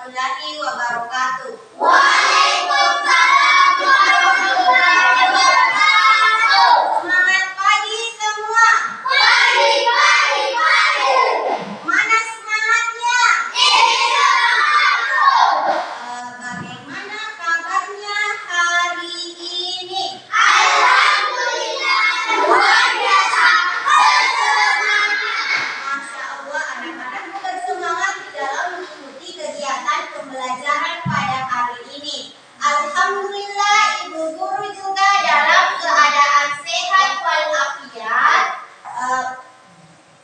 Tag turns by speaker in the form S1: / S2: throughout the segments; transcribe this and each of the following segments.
S1: warahmatullahi wabarakatuh.
S2: Waalaikumsalam warahmatullahi wabarakatuh.
S1: Semangat pagi semua.
S2: Pagi.
S1: Mana semangatnya?
S2: Insyaallah.
S1: Bagaimana kabarnya hari ini?
S2: Alhamdulillah. Luar biasa. Bersemangat.
S1: Masya Allah, anak-anakku bersemangat di dalam mengikuti kegiatan pembelajaran pada hari ini. Alhamdulillah, ibu guru juga dalam keadaan sehat walafiat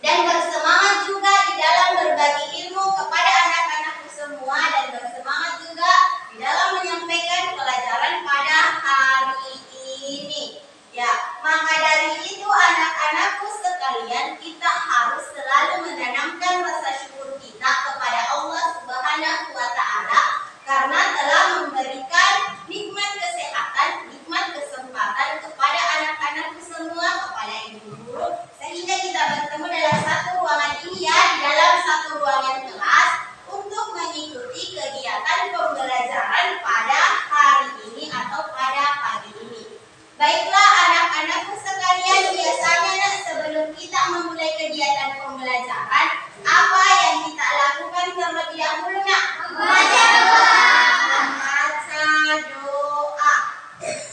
S1: dan bersemangat juga di dalam berbagi ilmu kepada anak-anakku semua dan bersemangat juga di dalam menyampaikan pelajaran pada hari ini. Ya, maka dari itu anak-anakku sekalian, kita harus selalu menanamkan rasa syukur kita kepada Allah Subhanahu wa Ta'ala karena telah memberikan nikmat kesehatan, nikmat kesempatan kepada anak-anakku semua, kepada ibu guru, sehingga kita bertemu dalam satu ruangan ini ya, di dalam satu ruangan kelas untuk mengikuti kegiatan pembelajaran pada hari ini atau pada pagi ini. Baiklah anak-anakku sekalian, biasanya sebelum kita memulai kegiatan pembelajaran, apa yang kita lakukan terlebih dahulu nak? Membaca doa.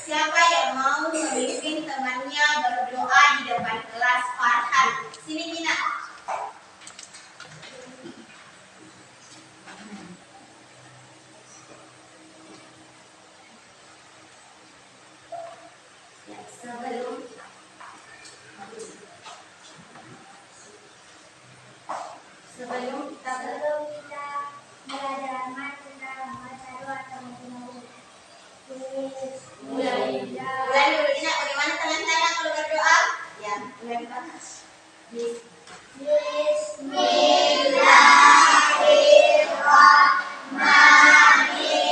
S1: Siapa yang mau memimpin temannya berdoa di depan kelas? Farhan, sini Mina. Ya, sebelum kita
S2: belajar kita membaca doa terlebih
S1: mulai dulu Dina, bagaimana tangan-tangan kalau berdoa? Ya, mulai panas.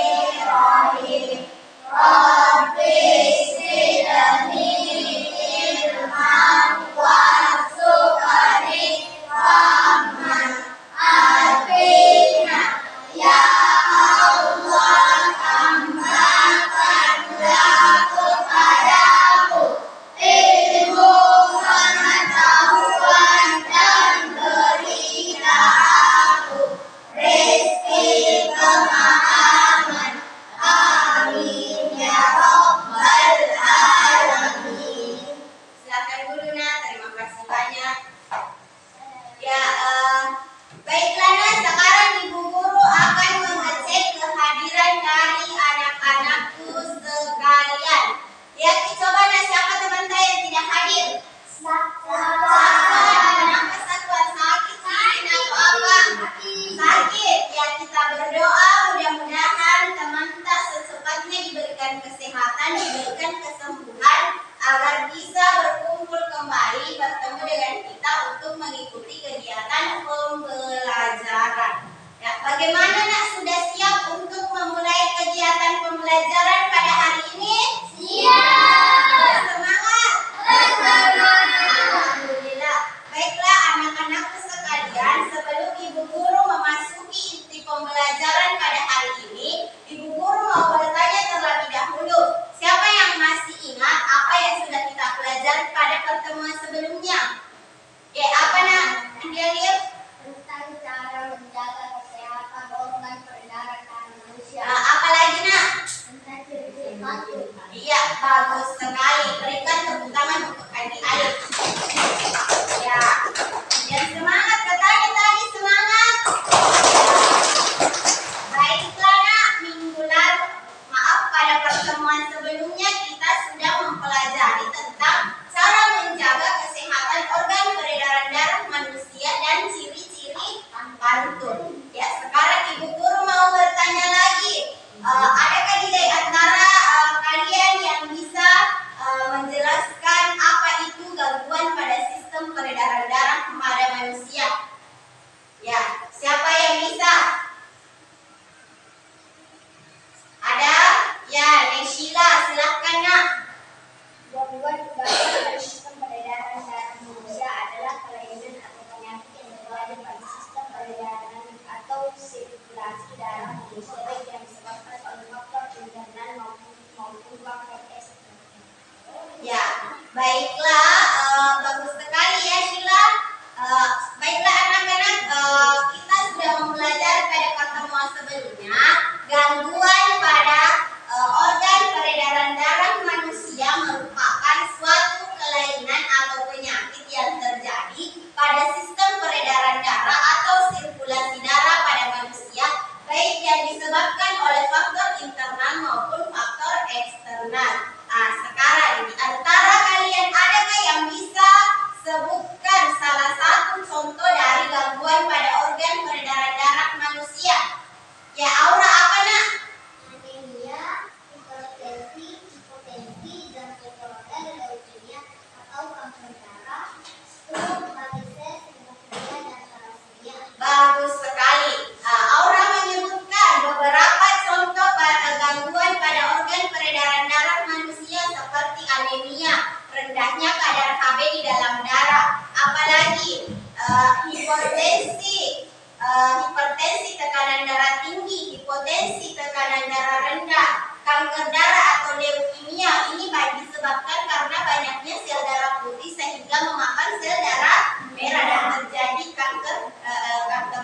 S2: Bismillahirrahmanirrahim. Rabbi zidni ilman warzuqni fahman. Arifna ya Allah, tambahkanlah kepadaku ilmu pengetahuan dan berilah aku rezeki pemahaman. Amin ya rabbal alamin.
S1: Silakan Bu Luna, terima kasih banyak. Ya, baiklah Nah, sekarang Ibu Guru akan mengecek kehadiran dari anak-anakku sekalian. Ya, coba Nah, siapa teman saya yang tidak hadir? Kenapa satuan sakit? Atau apa? Sakit. Ya, kita berdoa mudah-mudahan teman kita secepatnya diberikan kesehatan, diberikan kesembuhan agar bisa berkumpul kembali bertemu dengan kita untuk mengikuti kegiatan pembelajaran. Ya, bagaimana Nak, sudah siap untuk memulai kegiatan pembelajaran pada hari ini?
S2: Siap.
S1: Semangat. Alhamdulillah. Baiklah anak-anakku sekalian, sebelum Ibu Guru memasuki inti pembelajaran pada hari ini, Ibu Guru mau bertanya terlebih dahulu. Siapa yang masih ingat apa yang sudah kita pelajari pada pertemuan sebelumnya? Ya, apa Nak? Dia lihat
S2: Tentang cara menjaga kesehatan organ peredaran manusia.
S1: apa lagi Nak?
S2: Tentang ciri-ciri batuk.
S1: Iya, bagus sekali. Berikan tepuk tangan untuk Adik Alif. Ya, dan semangat katanya tadi, semangat. Baiklah Nak, pada pertemuan sebelumnya kita sudah mempelajari tentang cara menjaga kesehatan organ peredaran darah manusia dan ciri-ciri pantun. Ya, sekarang Ibu Guru mau bertanya lagi. Adakah di antara kalian yang bisa menjelaskan apa itu gangguan pada sistem peredaran darah pada manusia? Ya, siapa yang bisa? Ada? Ya, Neshila, silahkan Nak.
S2: Gangguan pada sistem peredaran darah manusia adalah kelainan atau penyakit yang terjadi pada sistem peredaran atau sirkulasi darah baik yang disebabkan oleh faktor internal maupun faktor eksternal.
S1: Ya, baiklah, bagus sekali ya Sheila. Baiklah anak-anak, kita sudah mempelajari pada pertemuan sebelumnya gangguan pada organ peredaran darah manusia merupakan suatu kelainan atau penyakit yang terjadi pada sistem peredaran darah atau sirkulasi darah pada manusia, baik yang disebabkan oleh faktor internal maupun faktor eksternal. Nah, sekarang di antara kalian adakah yang bisa sebutkan salah satu contoh dari gangguan pada organ peredaran darah manusia? Ya, Aura, apa nak?
S2: Anemia, hipertensi, hipotensi, jantung koroner, leukemia atau kanker darah, stroke, varises, hemofilia, dan thalassemia.
S1: Bagus sekali. Aura menyebutkan beberapa contoh gangguan pada organ peredaran darah manusia seperti anemia, rendahnya kadar Hb di dalam darah, apalagi hipertensi tekanan darah tinggi, hipotensi tekanan darah rendah, kanker darah atau leukemia. Ini disebabkan karena banyaknya sel darah putih sehingga memakan sel darah merah dan terjadi kanker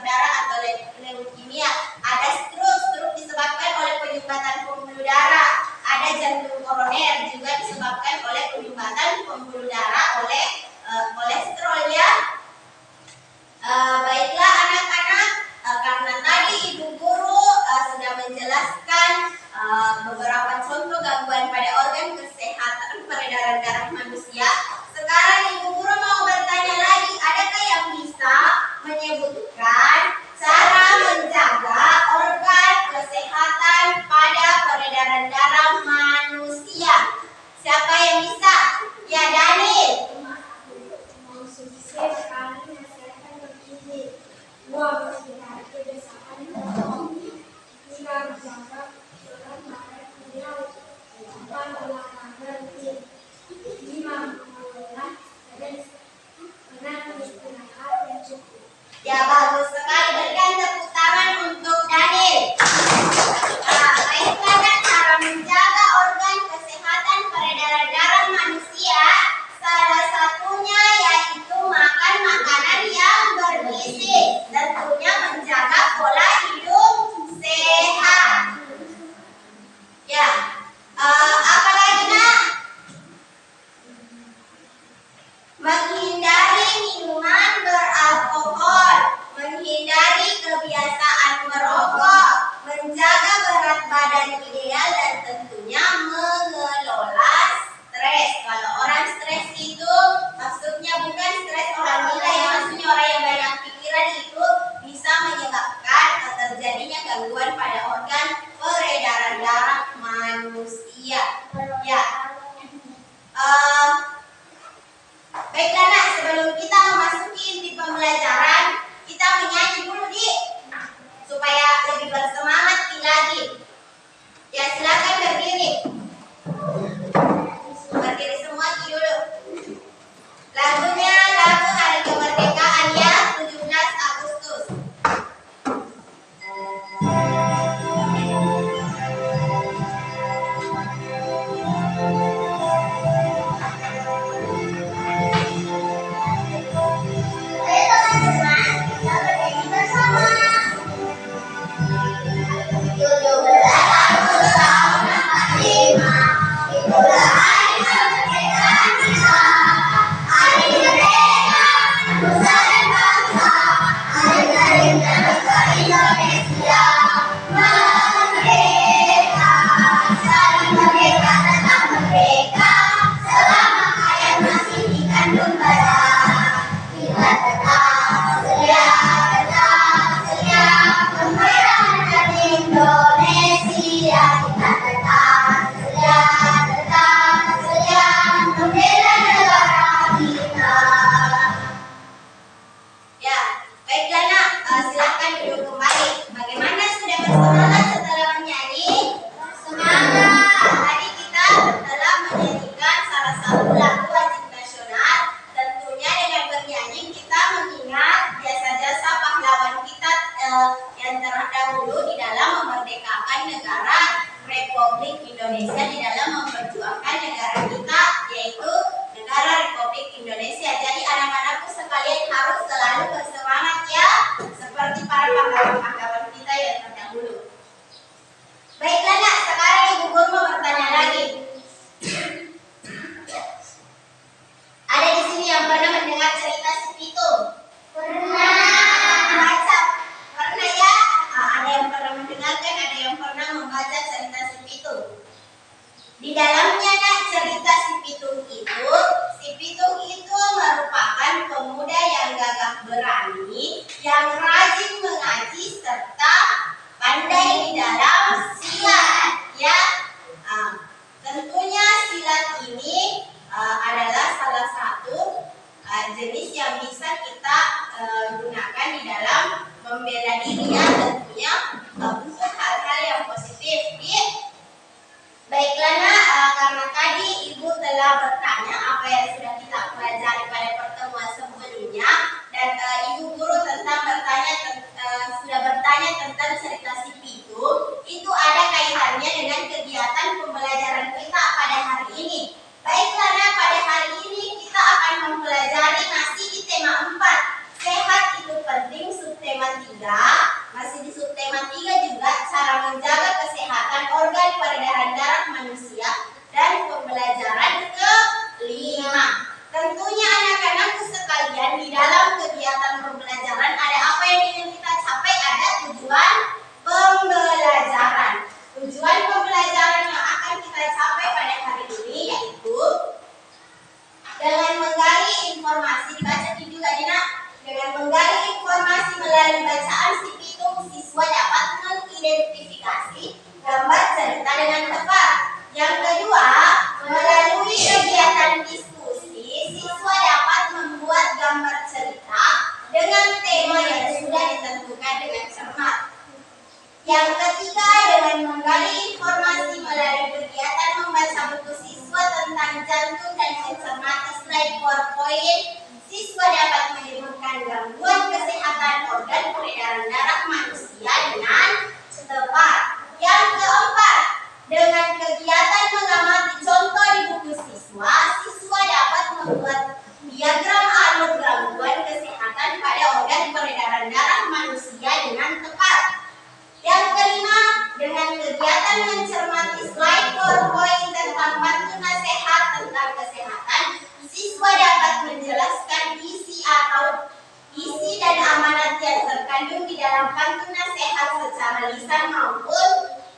S1: darah atau leukemia. Ada stroke disebabkan oleh penyumbatan pembuluh darah. Ada jantung koroner juga disebabkan oleh penyumbatan pembuluh darah oleh kolesterol ya. Baiklah anak-anak, karena tadi Ibu Guru sudah menjelaskan beberapa contoh gangguan pada organ kesehatan peredaran darah manusia, sekarang Ibu Guru mau bertanya lagi, adakah yang bisa menyebutkan cara menjaga organ kesehatan pada peredaran darah manusia? Siapa yang bisa? Ya, Daniel. Ya, bagus sekali. Berikan tepuk tangan untuk Daniel. Baiklah, cara menjaga organ kesehatan peredaran darah manusia, salah satunya yaitu makan makanan yang bergizi. Tentunya menjaga pola hidup sehat. Ya, apa lagi nak? Menghindari minuman beralkohol, menghindari kebiasaan merokok, menjaga berat badan ideal, dan tentunya mengelola stres. Kalau orang stres itu maksudnya bukan stres orang gila ya, maksudnya orang yang banyak pikiran itu bisa menyebabkan terjadinya gangguan pada organ peredaran darah manusia. Ya. Baiklah nak, sebelum kita memasuki inti pembelajaran, kita menyanyi dulu supaya lebih bersemangat lagi. Ya, silakan berdiri. Berdiri semua dulu. Lagunya lagu Hari Kemerdekaan ya, 17 Agustus. kawan-kawan kita yang terdahulu. Baiklah nak, sekarang Ibu Guru mau bertanya lagi. Ada di sini yang pernah mendengar cerita si Pitung? Baca. Pernah ya? Ada yang pernah mendengarkan, ada yang pernah membaca cerita si Pitung. Di dalamnya nak cerita si Pitung itu merupakan pemuda yang gagah berani, yang rajin mengaji serta pandai di dalam silat. Ya, tentunya silat ini adalah salah satu jenis yang bisa kita gunakan di dalam membela diri ya, tentunya untuk hal-hal yang positif. Baiklah nak, karena tadi Ibu telah bertanya apa yang sudah kita pelajari pada pertemuan sebelumnya, dan Ibu Guru sudah bertanya tentang cerita si Pitung, itu ada kaitannya dengan kegiatan pembelajaran kita pada hari ini. Baiklah nak, pada hari ini kita akan mempelajari masih di tema 4, sehat itu penting, subtema 3. Masih di subtema 3 juga cara menjaga kesehatan organ peredaran darah manusia, dan pembelajaran ke-5. Tentunya anak-anakku sekalian, di dalam kegiatan pembelajaran ada apa yang ingin kita capai? Ada tujuan pembelajaran. Tujuan pembelajaran yang akan kita capai pada hari ini yaitu dengan menggali informasi, dibaca juga Dina. Dengan menggali informasi melalui bacaan si Pitung, siswa dapat mengidentifikasi gambar cerita dengan tepat. Yang kedua, melalui kegiatan diskusi, siswa dapat membuat gambar cerita dengan tema yang sudah ditentukan dengan cermat. Yang ketiga, dengan menggali informasi melalui kegiatan membaca buku siswa tentang jantung dan mencermati slide PowerPoint, siswa dapat menyebutkan gangguan kesehatan organ peredaran darah manusia dengan tepat. Yang keempat, dengan kegiatan mengamati contoh di buku siswa, siswa dapat membuat diagram alur gangguan kesehatan pada organ peredaran darah manusia dengan tepat. Yang kelima, dengan kegiatan mencermati slide PowerPoint tentang pantu nasihat tentang kesehatan, siswa dapat menjelaskan isi dan amanat yang terkandung di dalam pantu nasihat secara lisan maupun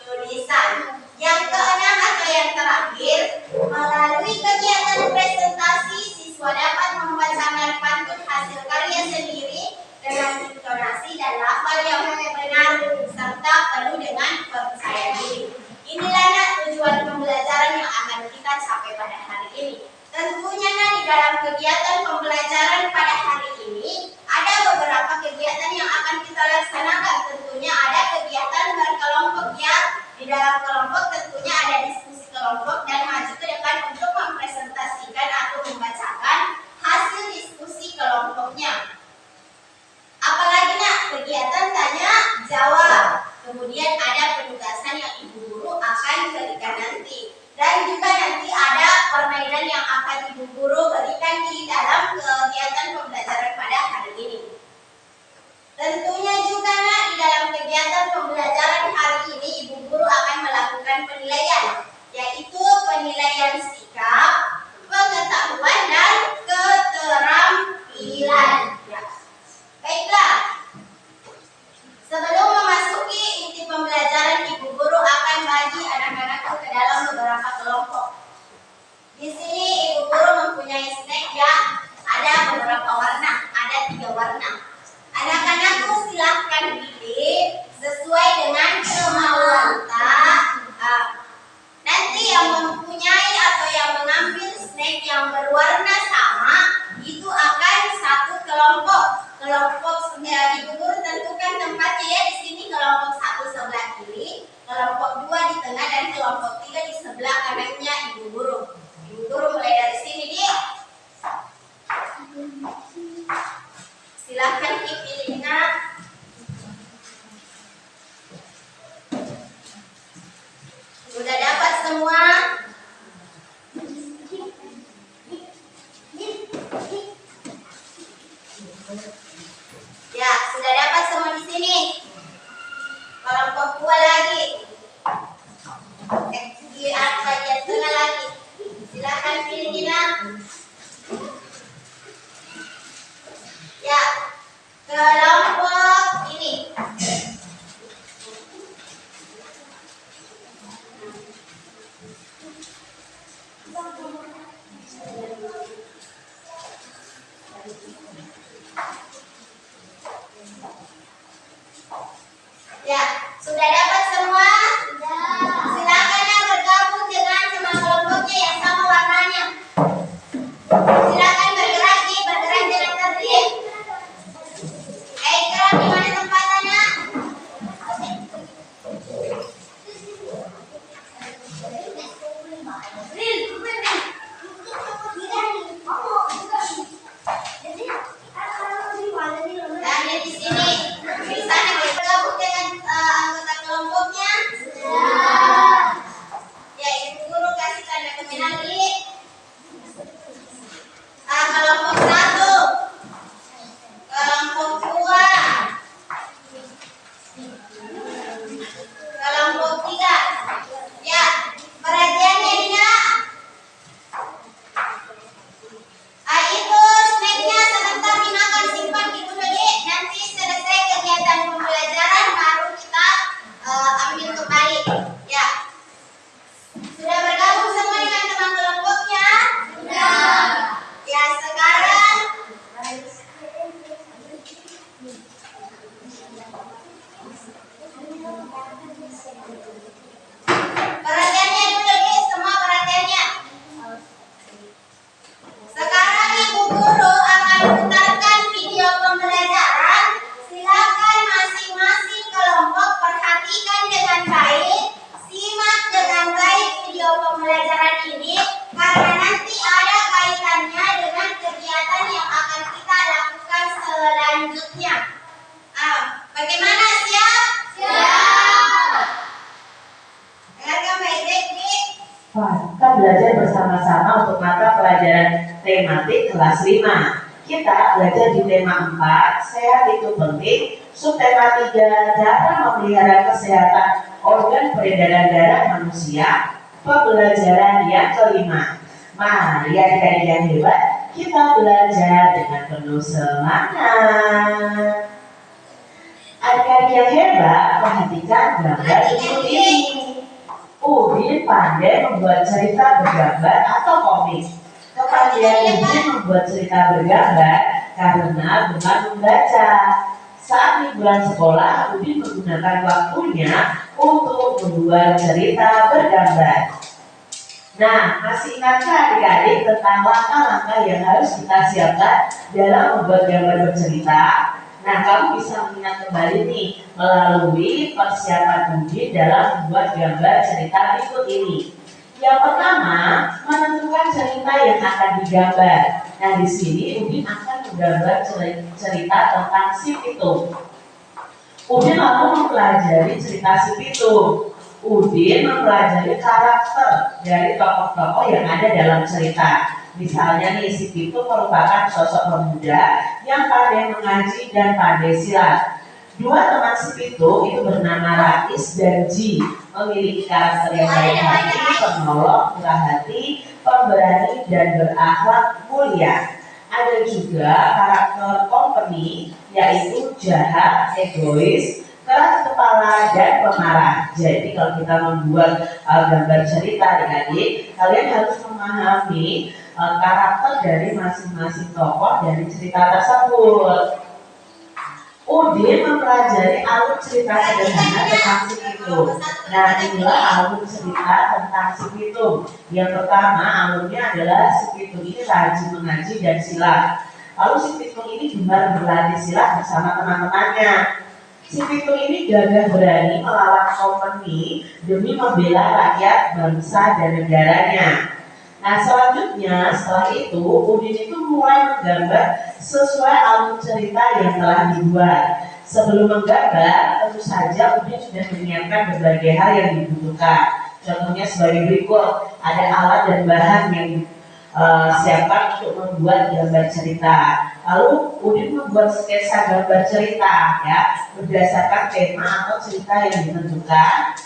S1: tulisan. Yang keenam atau yang terakhir, melalui kegiatan presentasi, siswa dapat membacakan pantun hasil karya sendiri dengan intonasi dan lafaz yang benar serta penuh dengan percaya diri. Inilah nak tujuan pembelajaran yang akan kita capai pada hari ini. Tentunya di dalam kegiatan pembelajaran pada hari ini ada beberapa kegiatan yang akan kita laksanakan. Tentunya ada kegiatan berkelompok ya. Di dalam kelompok tentunya ada diskusi kelompok dan maju ke depan untuk mempresentasikan atau membacakan hasil diskusi kelompoknya. Apalagi nak, kegiatan tanya jawab. Kemudian ada penugasan yang Ibu Guru akan berikan nanti. Dan juga nanti ada permainan yang akan Ibu Guru berikan di dalam kegiatan pembelajaran pada hari ini. Tentunya juga nak, di dalam kegiatan pembelajaran hari ini Ibu Guru akan melakukan penilaian, yaitu penilaian sikap, pengetahuan, dan keterampilan. Ya. Baiklah, sebelum memasuki inti pembelajaran, Ibu Guru akan bagi anak-anakku ke dalam beberapa kelompok. Di sini Ibu Guru mempunyai snack ya, ada beberapa warna, ada 3 warna. Anak-anakku silahkan pilih sesuai dengan kemauan nanti yang mempunyai atau yang mengambil snack yang berwarna sama itu akan satu kelompok. Kelompok Ibu Guru tentukan tempatnya ya, di sini kelompok 1 sebelah kiri, kelompok 2 di tengah, dan kelompok 3 di sebelah kanannya Ibu Guru. Ibu Guru mulai dari sini nih. Silahkan dipilih nak. Sudah dapat semua? Ya, sudah dapat semua di sini. Kelompok 2 lagi. Di bagian tengah lagi. Silakan pilih Gina. Ya, kelompok ini. Ya, sudah dapat semua? Silakan yang bergabung dengan sama kelompoknya yang sama warnanya. Silakan bergerak dengan tertib. Ikram, di mana tempatannya? Dan di sini. Di sana bergabung dengan anggota kelompoknya. Ya, ibu guru kasih tanda kemenangan. Kelompok 1, kelompok 2, kelompok 3. Ya, perhatiannya Dina. Itu snacknya sebentar Dina akan simpan gitu dulu. Nanti selesai kegiatan pembelajaran baru kita ambil kembali. Ya, sudah bergabung semua dengan teman kelompoknya? Sudah. Ya, sekarang perhatiannya dulu semua perhatiannya. Sekarang ibu guru akan putarkan video pembelajaran. Silakan masing-masing kelompok perhatikan dengan baik, simak dengan baik video pembelajaran ini karena nanti ada kaitannya dengan kegiatan yang akan kita lakukan selanjutnya. Bagaimana, siap? Siap. Dengarkan baik-baik, Dik.
S3: Kita belajar bersama-sama untuk mata pelajaran tematik kelas 5. Kita belajar di tema 4, sehat itu penting. Subtema 3, cara memelihara kesehatan organ peredaran darah manusia. Pembelajaran yang kelima. Mari adik-adik yang hebat, kita belajar dengan penuh semangat. Adik-adik yang hebat, perhatikan gambar berikut ini. Udin pandai membuat cerita bergambar atau komik. Kepandaian Udin membuat cerita bergambar karena gemar membaca. Saat liburan sekolah, Udin menggunakan waktunya untuk membuat cerita bergambar. Nah, masih ingatkah adik-adik tentang langkah-langkah yang harus kita siapkan dalam membuat gambar bercerita? Nah, kamu bisa mengingat kembali nih melalui persiapan Udin dalam membuat gambar cerita berikut ini. Yang pertama, menentukan cerita yang akan digambar. Nah, di sini Udin akan menggambar cerita tentang si pitung. Udin lalu mempelajari cerita si pitung. Udin mempelajari karakter dari tokoh-tokoh yang ada dalam cerita. Misalnya nih, si Pitung merupakan sosok pemuda yang pandai mengaji dan pandai silat. Dua teman si Pitung itu bernama Rais dan Ji, memiliki karakter yang baik hati, penolong, murah hati, pemberani, dan berakhlak mulia. Ada juga karakter Company, yaitu jahat, egois, keras kepala, dan pemarah. Jadi kalau kita membuat gambar cerita adik-adik, kalian harus memahami karakter dari masing-masing tokoh dari cerita tersebut. Udin mempelajari alur cerita sederhana tentang si Pitung. Nah, inilah alur cerita tentang si Pitung. Yang pertama, alurnya adalah si Pitung ini rajin mengaji dan silat. Lalu si Pitung ini gemar berlatih silat bersama teman-temannya. Si Pitung ini gagah berani melawan Company demi membela rakyat, bangsa, dan negaranya. Nah, selanjutnya setelah itu Udin itu mulai menggambar sesuai alur cerita yang telah dibuat. Sebelum menggambar, tentu saja Udin sudah menyiapkan berbagai hal yang dibutuhkan. Contohnya sebagai berikut, ada alat dan bahan yang siapkan untuk membuat gambar cerita. Lalu Udin membuat sketsa gambar cerita ya berdasarkan tema atau cerita yang ditentukan.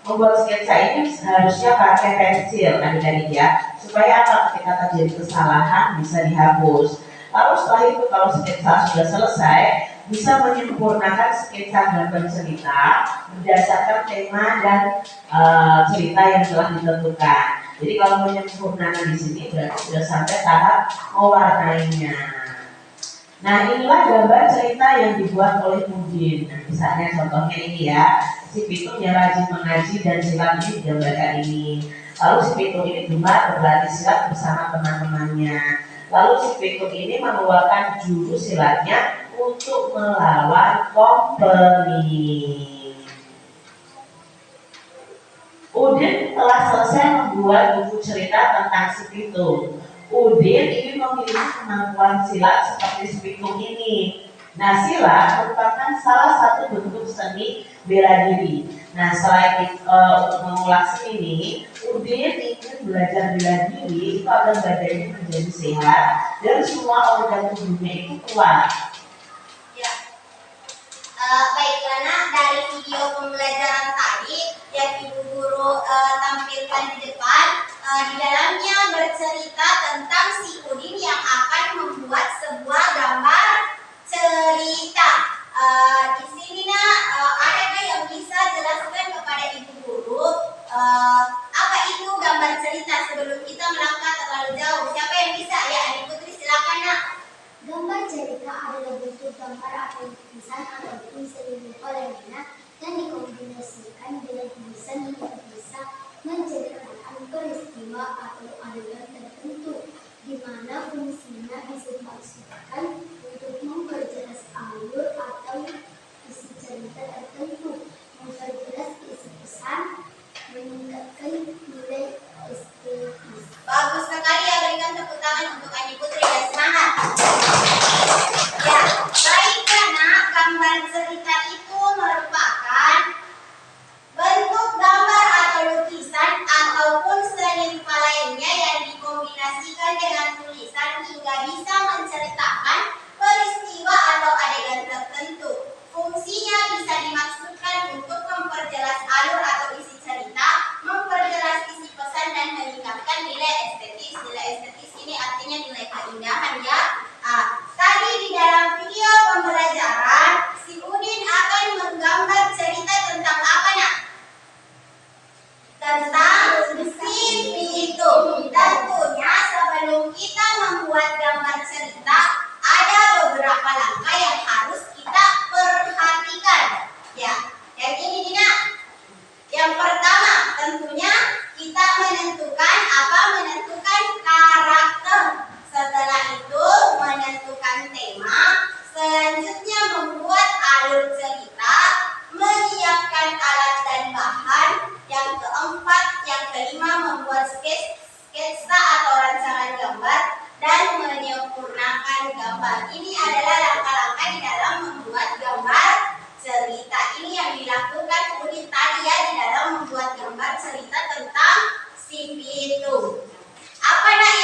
S3: Membuat sketsa ini seharusnya pakai pensil adik-adik ya, supaya apa, ketika terjadi kesalahan bisa dihapus. Lalu setelah itu kalau sketsa sudah selesai, bisa menyempurnakan sketsa gambar cerita berdasarkan tema dan cerita yang telah ditentukan. Jadi kalau menyempurnakan di sini berarti sudah sampai tahap mewarnainya. Nah, inilah gambar cerita yang dibuat oleh Udin. Nah, misalnya contohnya ini ya, si Pitung yang rajin mengaji dan silat ini digambarkan ini. Lalu si Pitung ini gemar berlatih silat bersama teman-temannya. Lalu si Pitung ini mengeluarkan jurus silatnya untuk melawan company. Udin telah selesai membuat buku cerita tentang si Pitung. Udin ingin memiliki kemampuan silat seperti si Pitung ini. Nah, silat merupakan salah satu bentuk seni bela diri. Nah, selain untuk mengulas ini, Udin ingin belajar bela diri itu agar badannya menjadi sehat dan semua organ tubuhnya itu kuat.
S1: Ya. Baiklah nak, dari video pembelajaran tadi yang Ibu Guru tampilkan di depan, di dalamnya bercerita tentang si Udin yang akan membuat sebuah gambar cerita. Di sini nak, adakah yang bisa jelaskan kepada Ibu Guru apa itu gambar cerita sebelum kita melangkah terlalu jauh? Siapa yang bisa? Ya, Adik Putri silakan nak.
S2: Gambar cerita adalah bentuk gambar atau lukisan atau seni olehnya yang dikombinasikan dengan tulisan yang bisa menceritakan peristiwa atau adegan tertentu, di mana fungsinya bisa dimaksudkan untuk memperjelas alur atau isi cerita tertentu, memperjelas isi pesan, meningkatkan nilai estetis.
S1: Bagus sekali ya, berikan tepuk tangan untuk Adik Putri dan semangat. Ya, baiklah nak, gambar cerita itu merupakan bentuk gambar atau lukisan ataupun seni rupa lainnya yang dikombinasikan dengan tulisan hingga bisa menceritakan peristiwa atau adegan tertentu. Fungsinya bisa dimaksudkan untuk memperjelas alur atau isi cerita, memperjelas isi pesan dan meningkatkan nilai estetis. Nilai estetis ini artinya nilai keindahan ya. Tadi di dalam video pembelajaran, si Udin akan menggambar cerita tentang apa nak? Tentang si Pitung. Tentunya sebelum kita membuat gambar cerita, ada beberapa langkah yang harus kita perhatikan. Ya, yang ini Dina. Yang pertama, tentunya kita menentukan karakter. Setelah itu menentukan tema. Selanjutnya membuat alur cerita, menyiapkan alat dan bahan. Yang keempat, yang kelima membuat sketsa atau rancangan gambar dan menyempurnakan gambar. Ini adalah langkah-langkah di dalam membuat gambar cerita. Ini yang dilakukan Udin tadi ya, di dalam membuat gambar cerita tentang si Pitung. Apa nak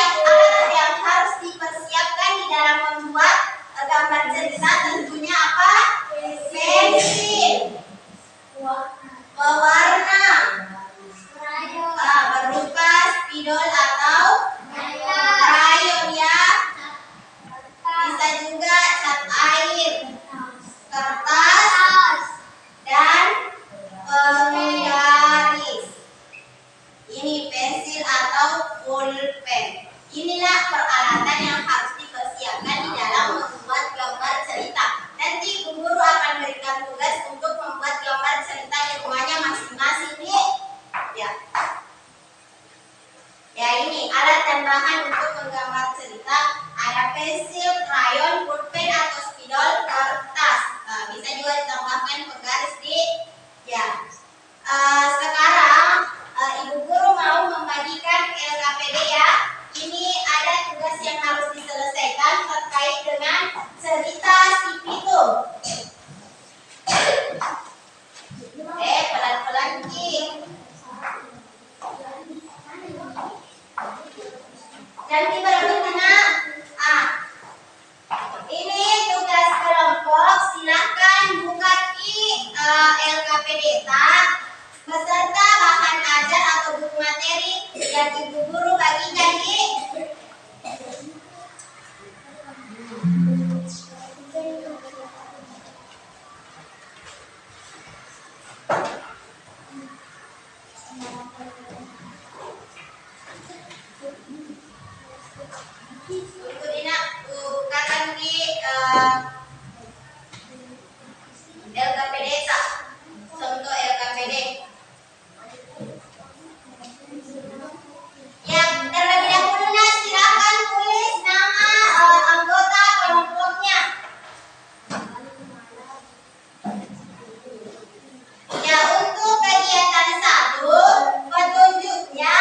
S1: yang harus dipersiapkan di dalam membuat gambar cerita? Tentunya apa? Pensil, pewarna, berupa spidol atau krayon ya. Bisa juga cat air, kertas, dan penggaris. Ini pensil atau pulpen. Inilah peralatan yang harus dipersiapkan di dalam membuat gambar cerita. Nanti Ibu Guru akan berikan tugas untuk membuat gambar cerita di rumah LKPDeta beserta bahan ajar atau buku materi yang ibu guru bagikan di bukakan di LKPDeta. Contoh LKPD. Ya, terlebih dahulu silakan tulis nama anggota kelompoknya. Ya, untuk kegiatan 1, petunjuknya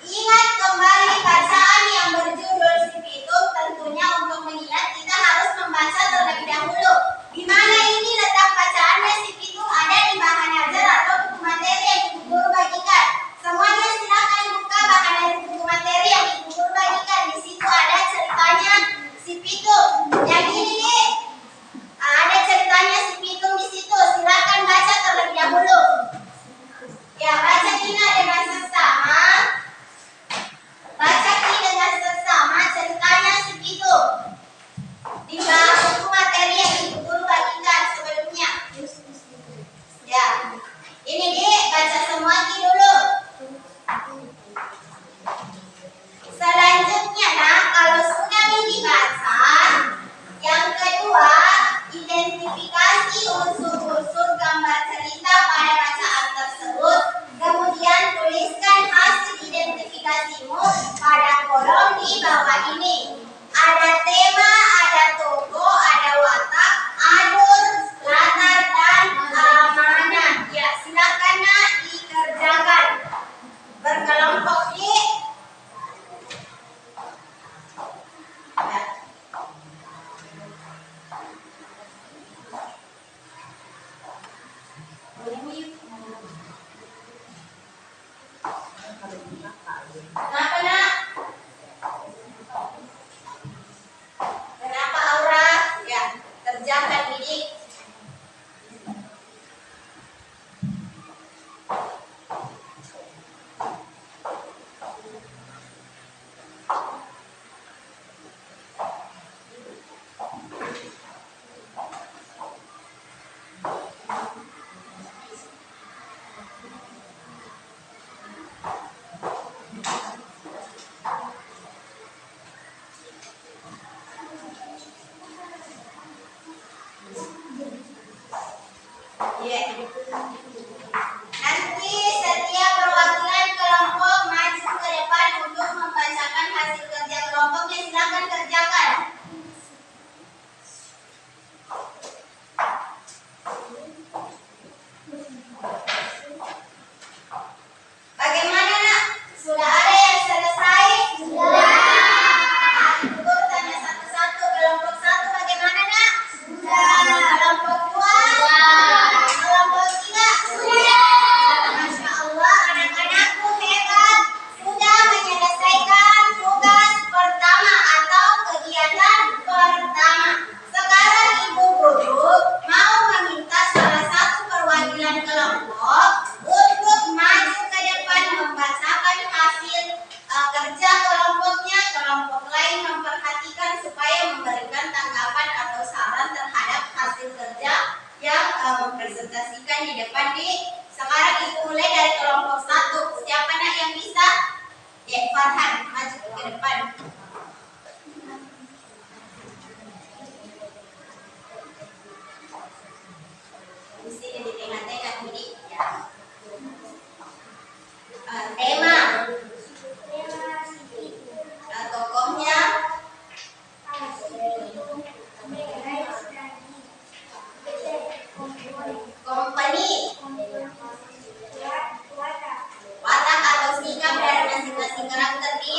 S1: ingat kembali bacaan yang berjudul si pitung. Tentunya untuk mengingat kita harus membaca terlebih dahulu. Di mana ini letak bacaannya si pitung? Ada di bahan ajar atau buku materi yang ibu guru bagikan. Semuanya silakan buka bahan ajar buku materi yang ibu guru bagikan. Di situ ada ceritanya si pitung. Yang ini nih, ada ceritanya si pitung di situ. Silakan baca terlebih dahulu. Ya, baca Tina dengan seksama. Baca Tina dengan seksama ceritanya si pitung. Di bawah buku materi yang ibu guru bagikan sebelumnya. Ya, ini Dik, baca semua Ki dulu. Selanjutnya kalau sudah dibaca, yang kedua, identifikasi unsur-unsur gambar cerita pada bacaan tersebut. Kemudian tuliskan hasil identifikasimu pada kolom di bawah ini. Ada tema, ada toko, ada watak, alur, latar, dan mana. Ya, silakan dikerjakan. Berkelompok di. Ya. Kenapa nak? Kenapa Aura? Ya, kerjakan Didik. Ya. Nanti setiap perwakilan kelompok maju ke depan untuk membacakan hasil kerja kelompoknya. Silakan kerjakan. Bagaimana nak? Sudah ada yang selesai? Sudah. Ibu guru tanya satu-satu. Kelompok 1 bagaimana nak? Sudah. Kelompok 2? Kelompok 3? Sudah. Masya Allah, anak-anakku hebat. Sudah menyelesaikan tugas pertama atau kegiatan pertama. Sekarang ibu guru mau meminta salah satu perwakilan kelompok untuk maju ke depan membacakan hasil kerja kelompoknya. Kelompok lain memperhatikan supaya memberikan tanggapan atau saran terhadap hasil kerja yang mempresentasikan di depan. Sekarang ibu mulai dari kelompok 1. Siapa nak yang bisa? Ya, Farhan, maju ke depan. Di sini di tengah-tengah ini ya. Tema. Tokohnya. Company. Watak atau sikap dari masing-masing karakter di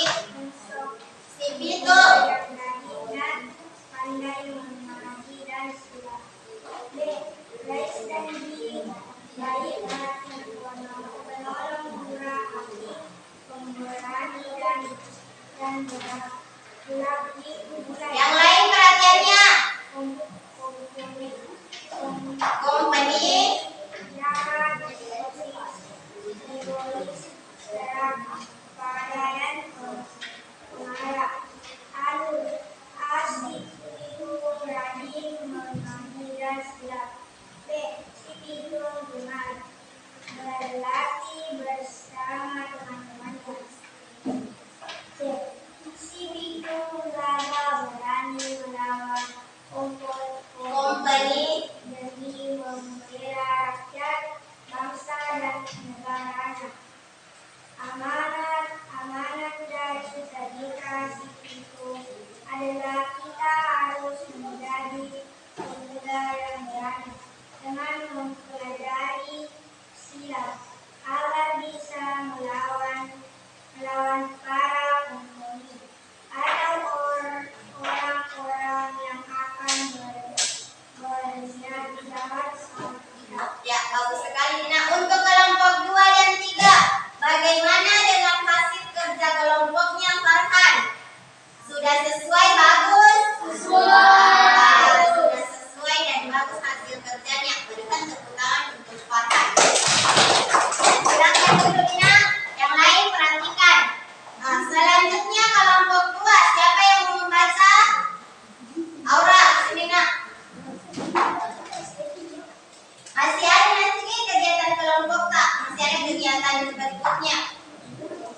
S1: kegiatan berikutnya.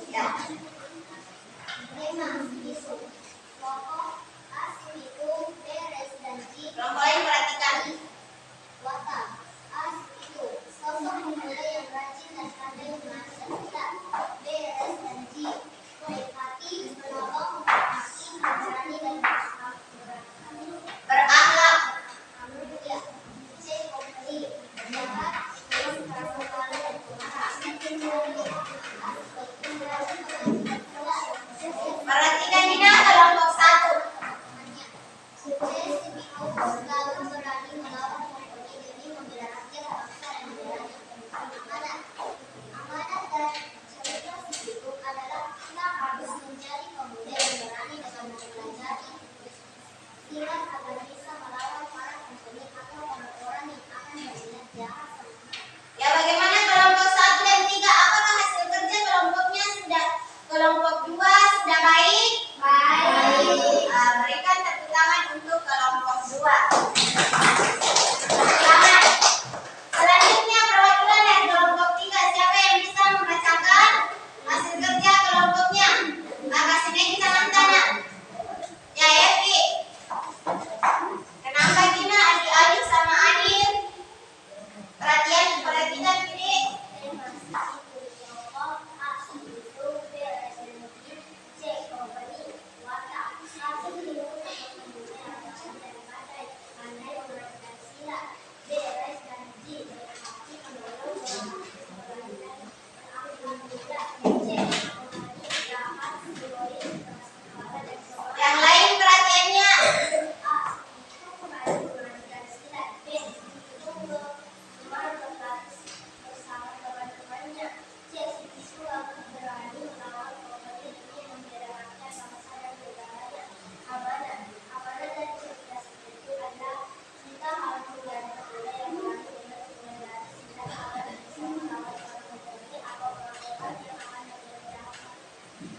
S1: Ya.
S2: Kelompok A si pitung, B res dan J
S1: Kelompok lain perhatikan.
S2: watak. A si pitung, sosok pemuda yang rajin dan pandai mengajar kita. B res dan J baik hati, menolong, memperhati, berani dan berakhlak.
S1: Berakhlak.
S2: Ya. C kompeni, berjahat, terus keras kepala dan pemarah.
S1: Perhatikan Dina kelompok 1.
S2: Sukses si pitung selalu berani melawan kompeni demi membela rakyat, bangsa dan negara yang penuh amanat. Amanat dan cerita si pitung adalah kita harus menjadi pemuda yang berani dengan mempelajari silat agar bisa melawan para kompeni atau orang-orang yang akan berniat jahat sama kita.
S1: Ya, bagaimana kelompok 1 dan 3? Apakah hasil kerja kelompok 2 sudah baik?
S2: Baik.
S1: Berikan tepuk tangan untuk kelompok 2. Tangan. Selanjutnya perwakilan dari kelompok 3. Siapa yang bisa membacakan hasil kerja kelompoknya? Kasih naik tangan kanan. Ya, Evi. Kenapa Gina, adik-adik sama Adil? Perhatikan ini. Yang lain perhatiannya.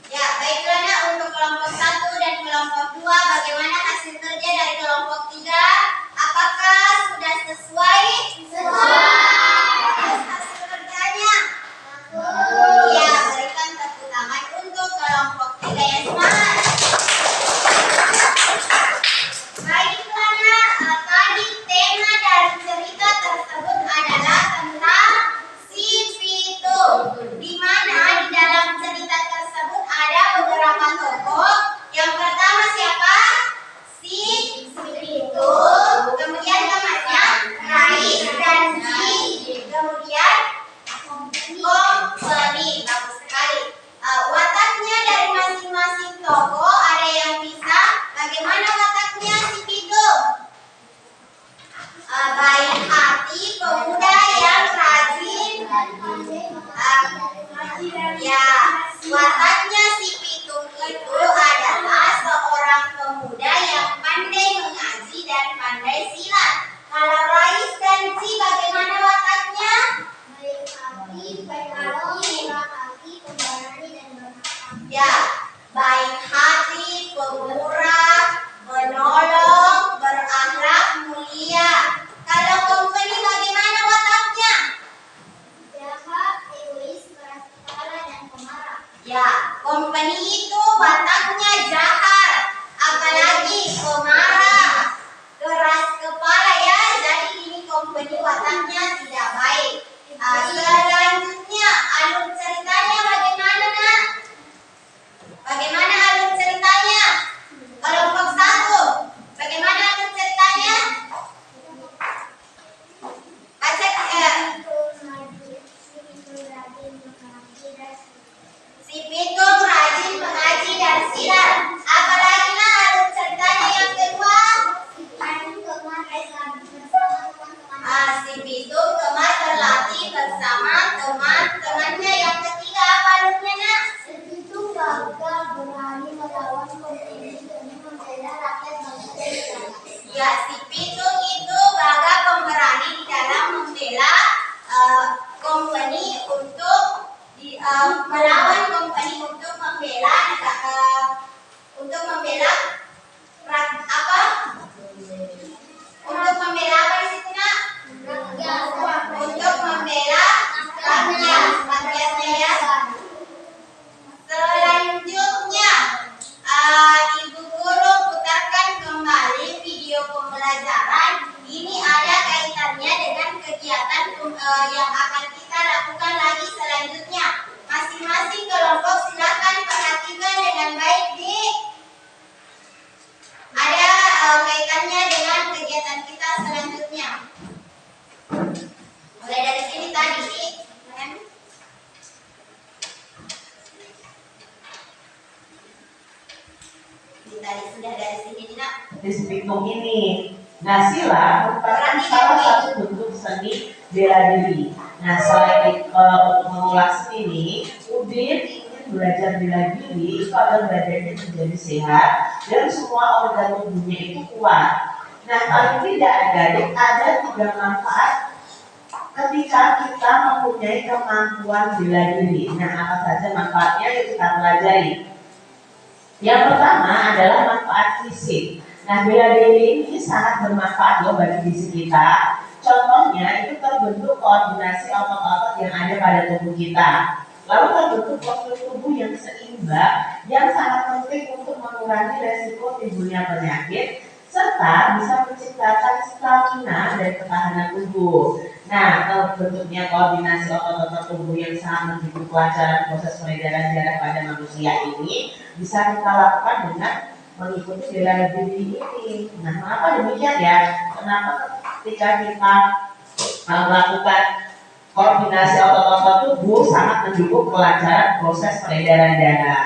S1: Ya, baiklah Nak, untuk kelompok 1 dan kelompok 2, bagaimana hasil kerja dari kelompok 3? Apakah sudah sesuai? Terus hasil kerjanya? Ya, berikan tepuk tangan untuk kelompok 3 yang semangat. Baiklah Nak, tadi tema dari cerita tersebut adalah tentang si pitung, di mana di dalam cerita tersebut ada beberapa tokoh. Yang pertama siapa? Si pitung. Kemudian temannya Rais dan Ji. Kemudian kompeni. Bagus sekali. Wataknya dari masing-masing tokoh ada yang bisa. Bagaimana wataknya si pitung? Baik hati, pemuda yang rajin. Ya, wataknya si pitung itu adalah seorang pemuda yang pandai mengaji dan pandai silat. Kalau Rais dan Ji, bagaimana wataknya? Ya, baik hati, pemurah, menolong, berakhlak mulia. Kalau kompeni bagaimana wataknya? Ya, kompeni itu wataknya jahat, apalagi pemarah, keras kepala ya. Jadi ini kompeni wataknya tidak baik. Selanjutnya alur ceritanya bagaimana Nak? Bagaimana alur ceritanya? Kelompok 1, bagaimana alur ceritanya? Baca si pitung rajin mengaji dan silat. Apalagi Nak alur ceritanya yang kedua? Si pitung gemar berlatih bersama teman-temannya. Yang ketiga apa alurnya Nak? Ya, si pitung itu gagah pemberani di dalam membela kompeni untuk melawan kompeni untuk membela apa? Untuk membela apa di situ Nak? Untuk membela rakyat akan kita lakukan lagi selanjutnya. Masing-masing kelompok silakan perhatikan dengan baik, Dik. Ada kaitannya dengan kegiatan kita selanjutnya. Mulai dari sini tadi, Dik. Tadi sudah dari sini, Dina.
S3: Dihitung ini. Nah, sila merupakan salah satu bentuk seni bela diri. Nah, selain untuk mengulas ini, Udin ingin belajar bela diri itu agar badannya menjadi sehat dan semua organ tubuhnya itu kuat. Nah, paling tidak ada 3 manfaat ketika kita mempunyai kemampuan bela diri. Nah, apa saja manfaatnya yang kita pelajari? Yang pertama adalah manfaat fisik. Nah, bela diri ini sangat bermanfaat loh bagi fisik kita. Contohnya itu terbentuk koordinasi otot-otot yang ada pada tubuh kita. Lalu terbentuk postur tubuh yang seimbang yang sangat penting untuk mengurangi resiko timbulnya penyakit serta bisa menciptakan stamina dan ketahanan tubuh. Nah, terbentuknya koordinasi otot-otot tubuh yang sangat mendukung kelancaran proses peredaran darah pada manusia ini bisa kita lakukan dengan mengikuti bela diri ini. Nah, mengapa demikian ya? Kenapa ketika kita melakukan koordinasi otot-otot tubuh sangat mendukung kelancaran proses peredaran darah?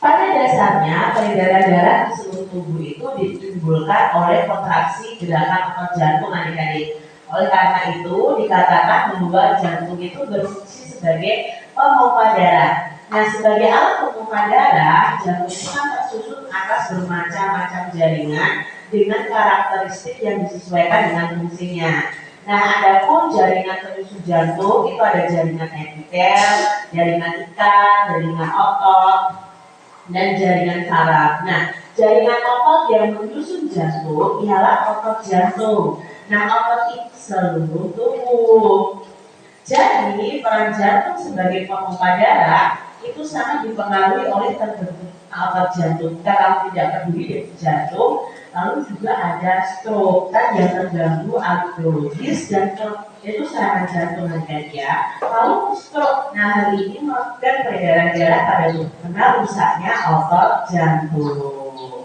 S3: Pada dasarnya, peredaran darah di seluruh tubuh itu ditimbulkan oleh kontraksi gerakan otot jantung adik-adik. Oleh karena itu, dikatakan bahwa jantung itu berfungsi sebagai pemompa darah. Nah, sebagai alat pemompa darah, jantung itu kan tersusun atas bermacam-macam jaringan dengan karakteristik yang disesuaikan dengan fungsinya. Nah, adapun jaringan penyusun jantung itu ada jaringan epitel, jaringan ikat, jaringan otot, dan jaringan saraf. Nah, jaringan otot yang menyusun jantung ialah otot jantung. Nah, otot itu seluruh tubuh. Jadi, peran jantung sebagai pemompa darah itu sangat dipengaruhi oleh terbentuk otot jantung. Kita kalau tidak peduli jantung, lalu juga ada stroke kan yang terganggu audiologis dan itu serangan jantung ya. Lalu stroke, nah hal ini menyebabkan peredaran darah pada tubuh karena rusaknya otot jantung.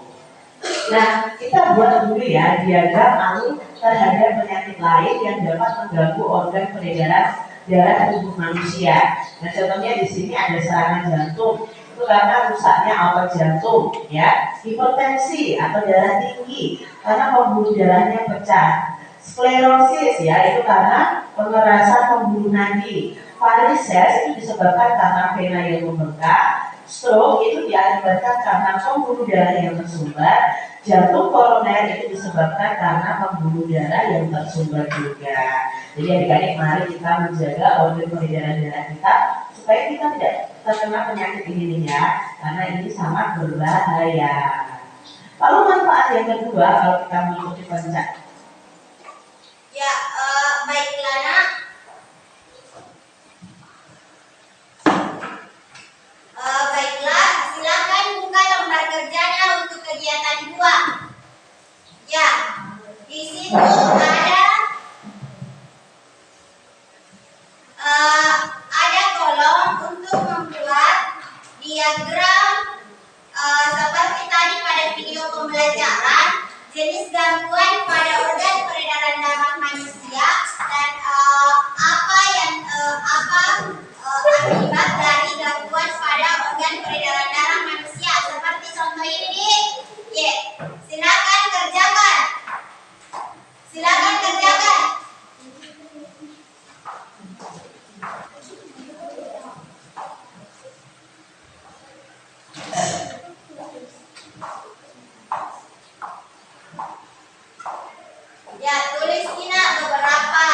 S3: Nah, kita buat dulu ya diagram alur terhadap penyakit lain yang dapat mengganggu organ peredaran darah tubuh manusia. Nah, contohnya di sini ada serangan jantung. Itu karena rusaknya otot jantung, ya. Hipertensi atau darah tinggi karena pembuluh darahnya pecah. Sklerosis ya, itu karena pengerasan pembuluh nadi. Varises itu disebabkan karena vena yang membengkak. Stroke itu diakibatkan karena pembuluh darah yang tersumbat. Jantung koroner itu disebabkan karena pembuluh darah yang tersumbat juga. Jadi adik-adik mari kita menjaga organ peredaran darah kita supaya kita tidak terkena penyakit ini nih ya, karena ini sangat berbahaya. Lalu manfaat yang kedua kalau kita mengikuti pencak.
S1: Ya, baiklah nak. Baiklah, silakan buka lembar kerjanya untuk kegiatan 2. Ya, di situ ada kolom untuk membuat diagram seperti tadi pada video pembelajaran jenis gangguan pada organ peredaran darah manusia dan akibat dari gangguan pada organ peredaran darah manusia seperti contoh ini. Ya, silakan kerjakan. Silakan kerjakan. Ya, tulis Ina beberapa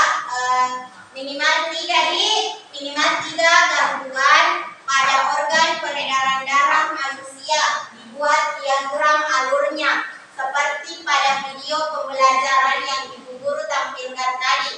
S1: minimal 3 gangguan pada organ peredaran darah manusia. Dibuat diagram alurnya seperti pada video pembelajaran yang Ibu Guru tampilkan tadi.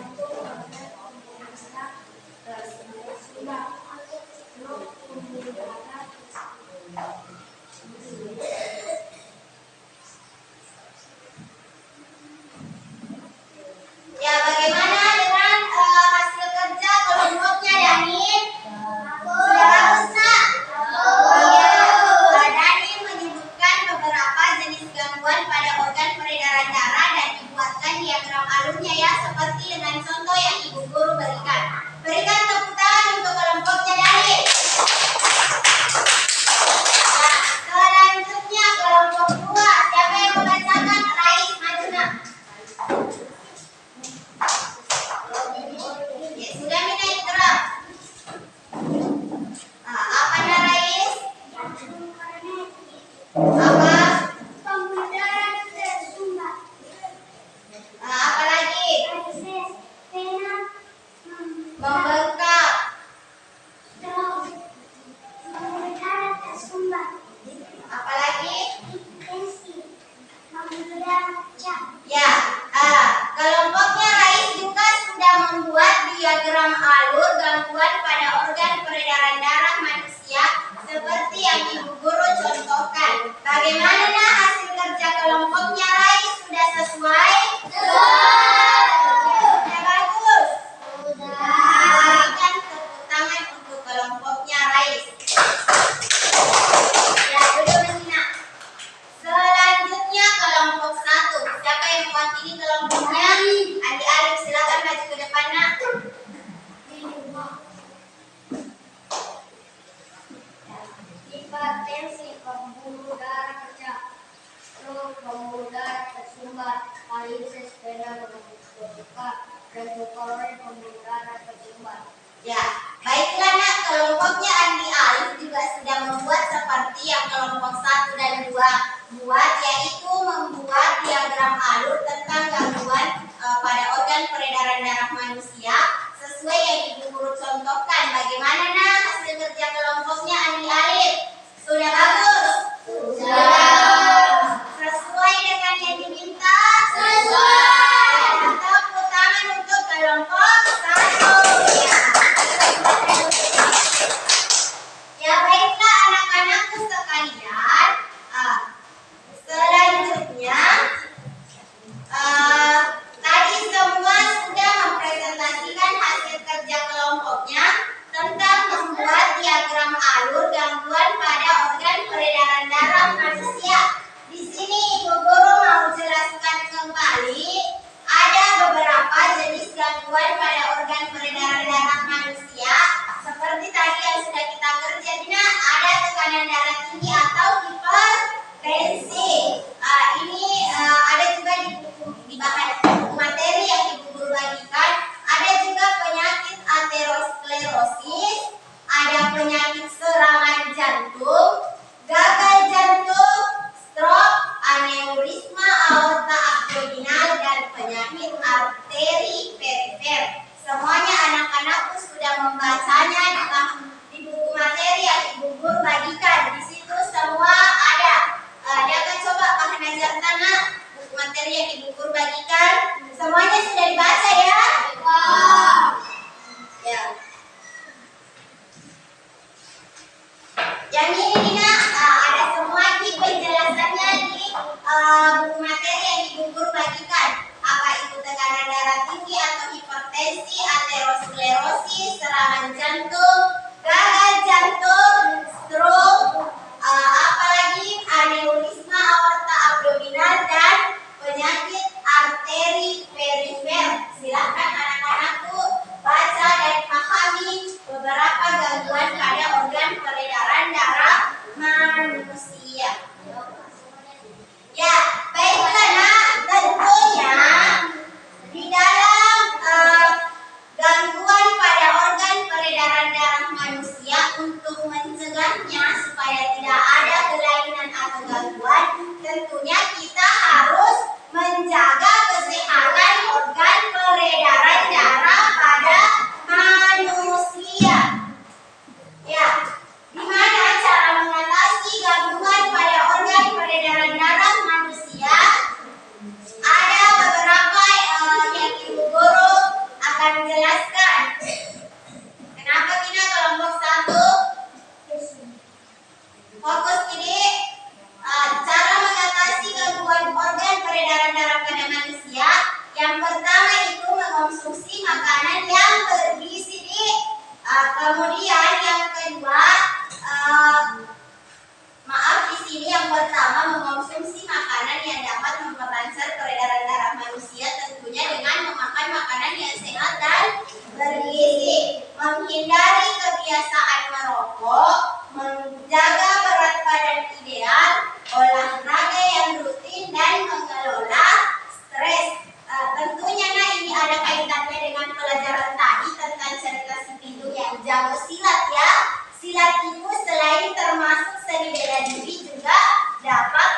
S2: jantung, organ pemerintah, tersumbat, stroke, pembuluh darah,
S1: Ya, bagaimana dengan hasil kerja kelompoknya, Danin? Sudah bagus, nak? Ya, Danin menyebutkan beberapa jenis gangguan pada organ peredaran darah dan dibuatkan diagram alurnya ya, seperti dengan contoh yang Ibu Guru berikan. Berikan tepuk tangan untuk kelompoknya, Danin. Nah, selanjutnya kelompok 2. Siapa yang membacakan? Rais, maju, nak. Ya, sudah Mina Ikra. Apa Rais? Apa?
S2: pembuluh darah tersumbat,
S1: Apa lagi?
S2: feses, vena,
S1: Membengkak.
S2: stroke, pembuluh darah tersumbat,
S1: Apa lagi?
S2: hipertensi, pembuluh darah pecah.
S1: Ya, kelompoknya Rais juga sudah membuat diagram alur gangguan pada organ peredaran darah manusia seperti yang Ibu Guru contohkan. Bagaimana nah hasil kerja kelompoknya Rais? Sudah sesuai? Sudah bagus? Berikan tepuk tangan untuk kelompoknya Rais. Ya, duduk Mina. Selanjutnya kelompok 1. Siapa yang mewakili kelompoknya? Adi Alif, silakan maju ke depan, nak.
S2: Hipertensi, pembuluh darah pecah, stroke, pembuluh darah tersumbat, varises, vena membengkak, dan koroner, pembuluh darah tersumbat.
S1: Ya, baiklah nak, kelompoknya Andi Alif juga sudah membuat seperti yang kelompok 1 dan 2 buat, yaitu membuat diagram alur tentang gangguan pada organ peredaran darah manusia sesuai yang Ibu Guru contohkan. Bagaimana nak hasil kerja kelompoknya Andi Alif? Sudah bagus? Sesuai dengan yang diminta? Tepuk tangan untuk kelompok 1. Ya, baiklah anak-anakku sekalian. Selanjutnya, tadi semua sudah mempresentasikan hasil kerja kelompoknya tentang membuat diagram alur gangguan pada organ peredaran darah manusia. Di sini Ibu Guru mau jelaskan kembali ada beberapa jenis gangguan pada organ peredaran darah manusia. Seperti tadi yang sudah kita kerja, Dina, ada tekanan darah tinggi atau hipertensi. Ini ada juga di bahan buku materi yang Ibu Guru bagikan. Ada juga penyakit aterosklerosis, ada penyakit serangan jantung, gagal jantung, stroke, aneurisma aorta abdominal, dan penyakit arteri perifer. akan menjelaskan. Kenapa kita kelompok 1? Fokus ini cara mengatasi gangguan organ peredaran darah pada manusia. Yang pertama itu mengonsumsi makanan yang bergizi. Kemudian yang kedua, di sini yang pertama mengonsumsi makanan yang dapat memperlancar peredaran darah manusia, tentunya dengan memakan makanan yang sehat dan bergizi, menghindari kebiasaan merokok, menjaga berat badan ideal, olahraga yang rutin, dan mengelola stres. Tentunya ini ada kaitannya dengan pelajaran tadi tentang cerita si Pitung yang jago silat ya. Silat itu selain termasuk seni bela diri juga dapat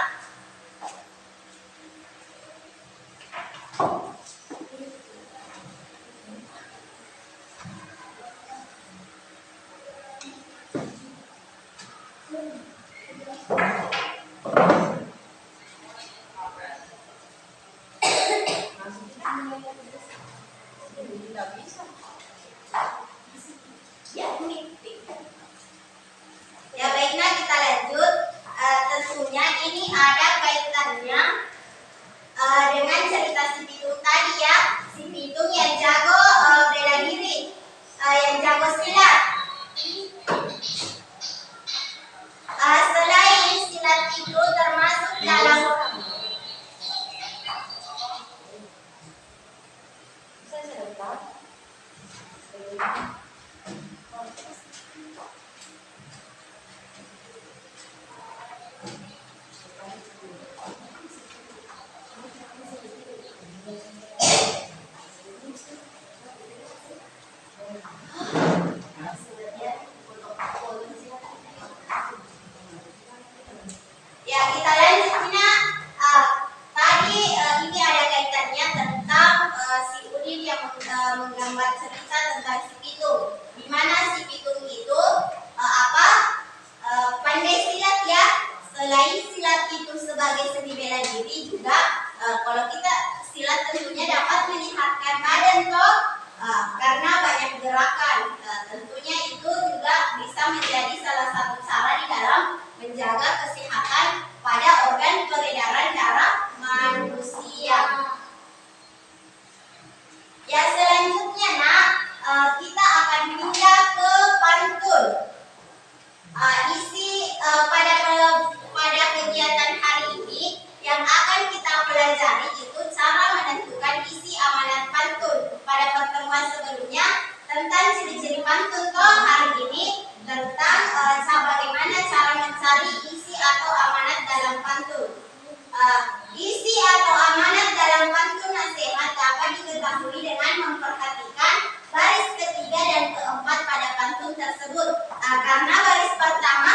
S1: ya. Baiklah, kita lanjut. Tentunya ini ada kaitannya dengan cerita si Pitung tadi ya. Si Pitung yang jago bela diri, yang jago silat. Selain silat itu termasuk dalam ya. Kita lanjut Mina. Tadi ini ada kaitannya tentang si Udin yang menggambar cerita tentang si Pitung. Di mana si Pitung itu pandai silat ya. Selain silat itu sebagai seni bela diri juga, kalau kita silat tentunya dapat menyehatkan badan toh, karena banyak gerakan. Tentunya itu juga bisa menjadi salah satu cara di dalam menjaga kesehatan pada organ peredaran darah manusia. Ya, selanjutnya nak, kita akan pindah ke pantun. Isi pada kegiatan hari ini yang akan kita pelajari itu cara menentukan isi amanat pantun. Pada pertemuan sebelumnya tentang ciri-ciri pantun toh, hari ini tentang bagaimana cara mencari isi atau amanat dalam pantun. Isi atau amanat dalam pantun nasihat dapat diketahui dengan memperhatikan baris ketiga dan keempat pada pantun tersebut. Karena baris pertama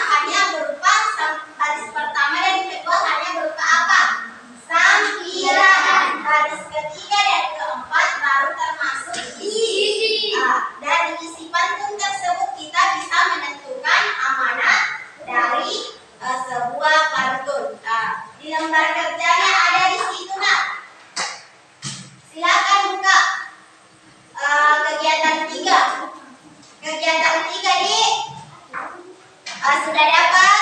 S1: dan kedua hanya berupa apa? Sampiran. Baris ketiga dan keempat baru termasuk isi. Dari isi pantun tersebut kita bisa menentukan amanat dari sebuah pantun. Di lembar kerjanya ada di situ nak. Silakan buka kegiatan 3. Kegiatan 3 di sudah dapat?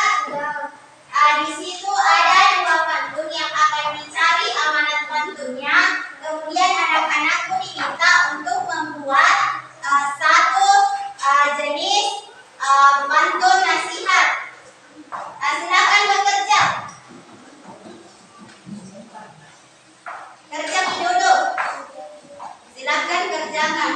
S1: Di situ ada 2 pantun yang akan dicari amanat pantunnya. Kemudian anak-anakku diminta untuk membuat satu jenis pantun nasihat. Silakan bekerja. Kerja dulu. Silakan kerjakan.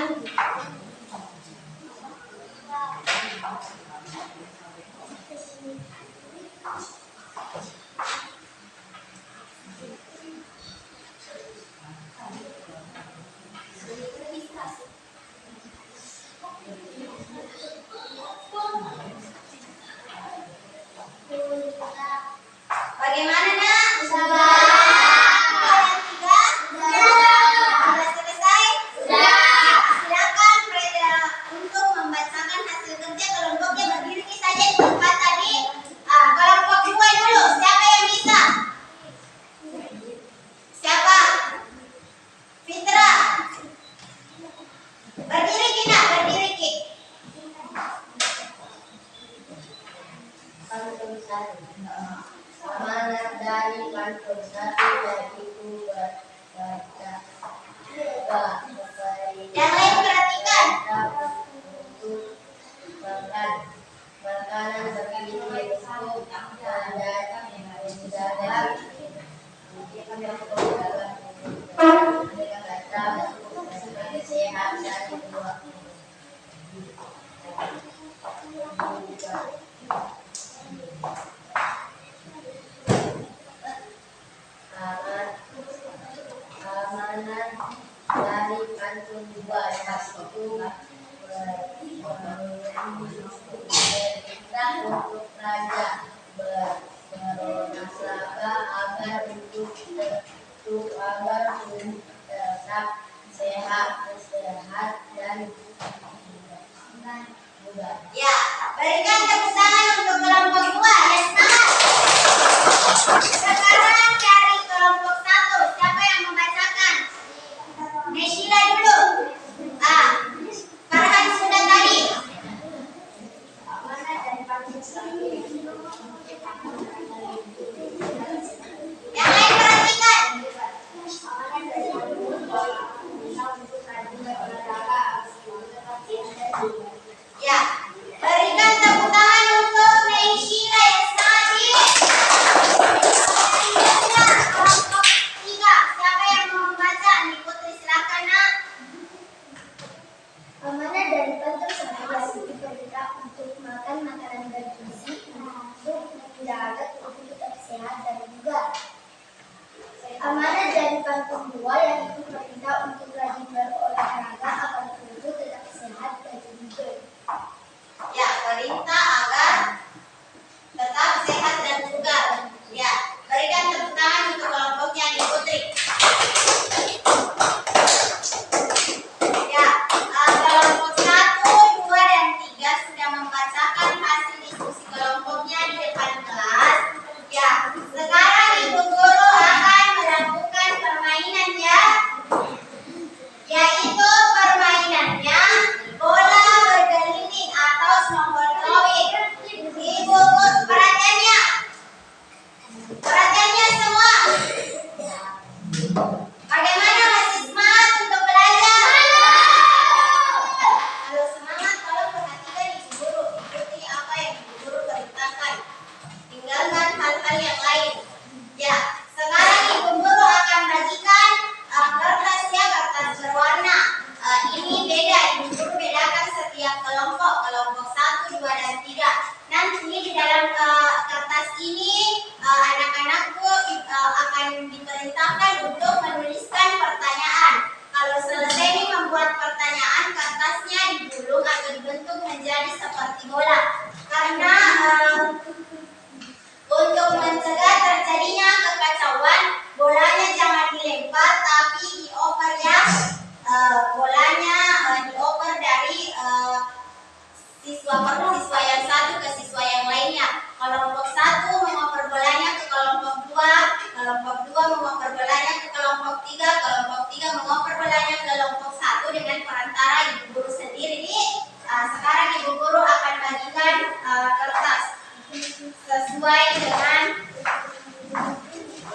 S1: Bagaimana nak? Sudah. Yang 3? Sudah selesai? Sudah. Silakan untuk membacakan hasil kerja kelompoknya berdiri saja di tempat tadi. Kelompok 2 dulu. Siapa yang bisa? Siapa? Fitra. Berdiri kita, berdiri Ki.
S2: Pantun satu. Amanat dari pantun satu yaitu berbaca
S1: Yang lain perhatikan.
S2: untuk makan makanan seperti bentuk sehat dan buah. Amanat dari pantun dua yaitu perintah untuk raja bernasabah agar tetap sehat dan mudah.
S1: Ya, berikan tepuk tangan untuk kelompok 2. Ya, semangat. Sekarang dari kelompok 1, siapa yang membacakan? Nesila dulu. Farhan sudah tadi.
S2: Amanat dari pantun satu.
S1: Yang lain perhatikan.
S2: Amanat dari pantun dua untuk raja berolahraga tetap sehat dan mudah.
S1: Ya, berikan tepuk tangan untuk Nesila yang tadi. Kelompok 3, siapa yang mau membaca? Nih Putri, silakan nak.
S2: Amanat dari pantun satu yaitu perintah untuk makan makanan bergizi untuk menjaga tubuh tetap sehat dan bugar. Amanat dari pantun dua yaitu perintah untuk rajin berolahraga agar tubuh tetap sehat dan bugar.
S1: Ya, perintah agar tetap sehat dan bugar. Ya, berikan tepuk tangan untuk kelompoknya Nih Putri. Ya, kelompok 1, 2, dan 3 sudah membacakan hasil diskusi kelompoknya di depan kelas. Ya, sekarang Ibu Guru akan melakukan permainan ya. Yaitu permainannya bola bergelinding atau snowball throwing. Ibu Guru, perhatiannya. Perhatiannya semua. Bagaimana, masih semangat untuk belajar? Kalau semangat, tolong perhatikan Ibu Guru. Ikuti apa yang Ibu Guru perintahkan. Tinggalkan hal-hal yang lain. Ya, sekarang Ibu Guru akan bagikan kertasnya, kertas berwarna. Ini beda, Ibu Guru bedakan setiap kelompok. Kelompok 1, 2, dan 3. Nanti di dalam kertas ini anak-anakku akan diperintahkan untuk menuliskan pertanyaan. Kalau selesai ini membuat pertanyaan, kertasnya digulung atau dibentuk menjadi seperti bola. Karena untuk mencegah terjadinya kekacauan, bolanya jangan dilempar tapi dioper ya. Bolanya dioper dari siswa yang satu ke siswa yang lainnya. Kelompok 1 mengoper bolanya ke kelompok 2, kelompok 2 mengoper bolanya ke kelompok 3, kelompok 3 mengoper bolanya ke kelompok 1 dengan perantara Ibu Guru sendiri. Sekarang Ibu Guru akan bagikan kertas sesuai dengan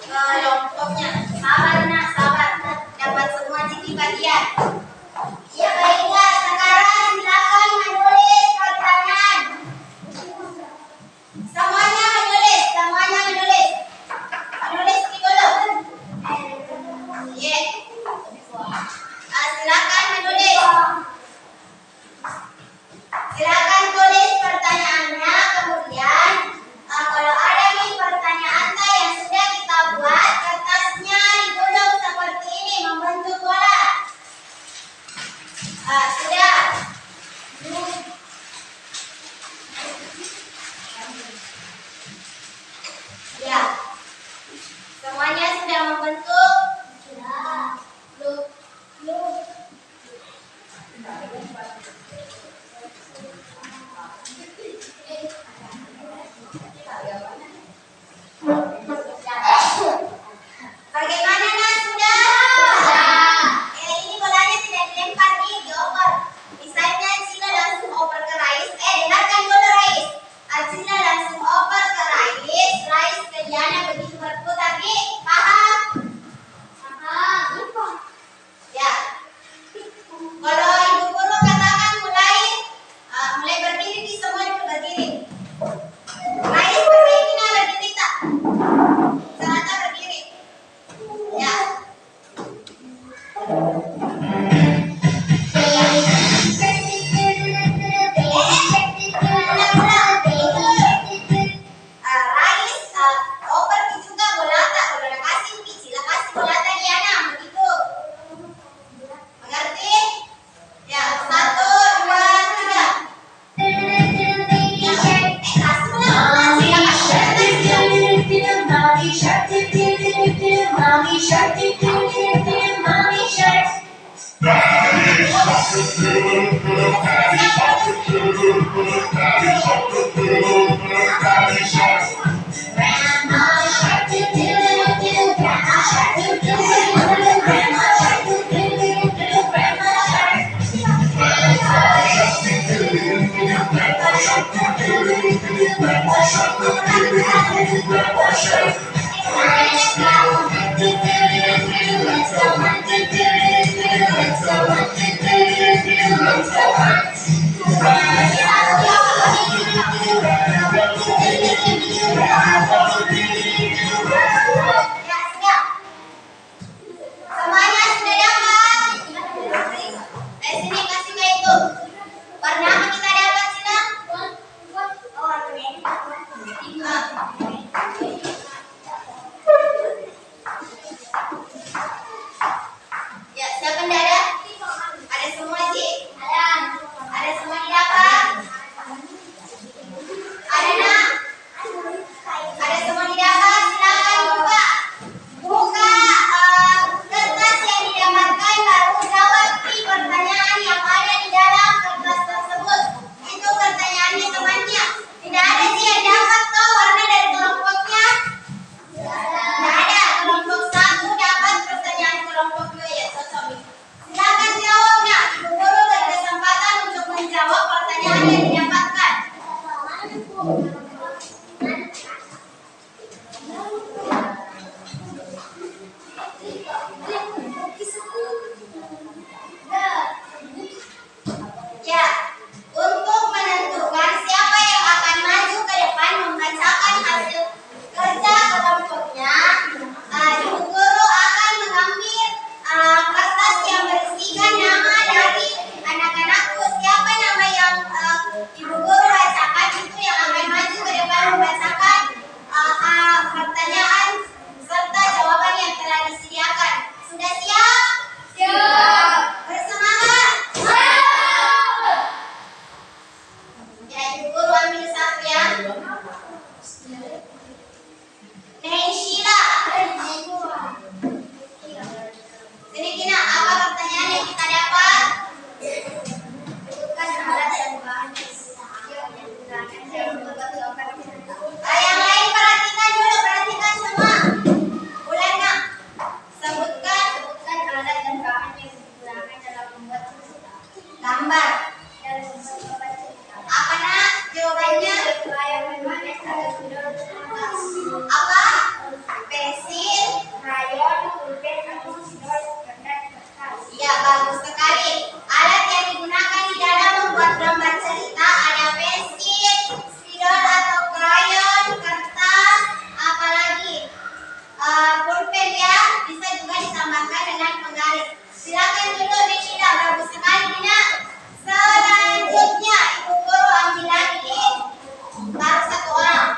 S1: kelompoknya. Sabar nak, sabar. Dapat semua jadi bagian. Ya baiklah, sekarang silakan menulis pertanyaan. Semuanya menulis, semuanya menulis. Menulis dulu. Ya. Silakan menulis. Silakan tulis pertanyaannya, kemudian kalau ada nih pertanyaan yang sudah kita buat, kertasnya digulung seperti ini membentuk bola. Sudah. Ya. Semuanya sudah membentuk. Bagaimana nak, sudah? Ini bolanya tidak dilempar nih, dioper. Kalau Ibu Guru katakan mulai berdiri, di semua dulu berdiri. Rais perbaiki berdiri tak? Serata berdiri. Ya. Rais, kau pergi juga bola tak? Kalau nak kasih sila kasih bola tadi Ana, begitu. Mengerti? Ya, 1, 2, 3. Ya, kasih bola.
S3: Mommy shark, mommy shark, mommy shark.
S1: Ya, siap. Semuanya sudah dapat? Sini kasih ke itu. Warna apa kita dapat Sila? Oh, warna ini. Ya, siapa yang ada? Ada semua sih? Ada. Ada semua didapat? Ada nak? Ada semua didapat? Silakan buka. Buka kertas yang didapatkan, baru jawab pertanyaan yang ada di dalam kertas tersebut. Itu pertanyaannya temannya. Tidak ada sih yang dapat toh warna dari kelompoknya. Tidak ada. Kelompok 1 dapat pertanyaan kelompok 2 ya cocok. Silakan jawabnya. Ibu Guru berkesempatan untuk menjawab pertanyaan yang didapatkan. Ya, untuk menentukan siapa yang akan maju ke depan membacakan hasil kerja kelompoknya, Ibu Guru akan mengambil kertas yang berisikan nama dari anak-anakku. Siapa nama yang Ibu Guru bacakan itu yang akan maju ke depan membacakan pertanyaan serta jawaban yang telah disediakan. Sudah siap? Siap. Bersemangat. Ya, Ibu Guru ambil satu ya. Sheila. Sini Kina, apa pertanyaan yang kita dapat? Yang lain perhatikan dulu, perhatikan semua. Bulannya, sebutkan alat dan bahan yang digunakan dalam membuat gambar. Apa nak jawabannya? Apa? Pensil, krayon, pulpen, atau spidol, kertas. Iya, bagus sekali. Alat yang digunakan di dalam membuat gambar cerita ada pensil, spidol atau krayon, kertas, apalagi pulpen ya, bisa juga ditambahkan dengan penggaris. Silakan dulu Nishida, bagus sekali Dina. Selanjutnya Ibu Guru ambil lagi baru 1 orang.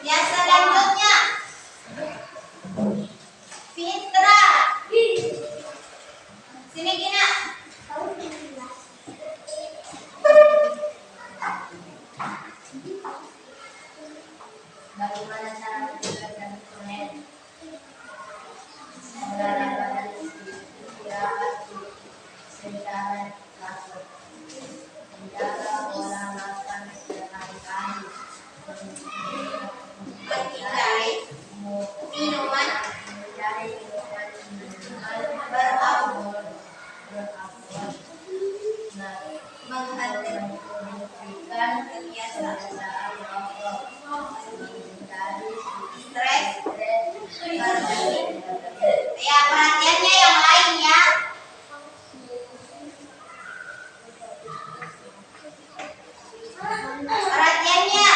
S1: Ya, selanjutnya Fitra. Sini Gina.
S2: Bagaimana cara menjaga konsumen? Olahraga dan istirahat secara teratur. Menjaga pola makan setiap hari-hari.
S1: Menghindari minuman
S2: Menghindari minuman
S1: beralkohol.
S2: Nah,
S1: Menghentikan kebiasaan
S2: rokok. Menghindari
S1: stres.
S2: stres.
S1: Ya, perhatiannya yang lain ya. Perhatiannya,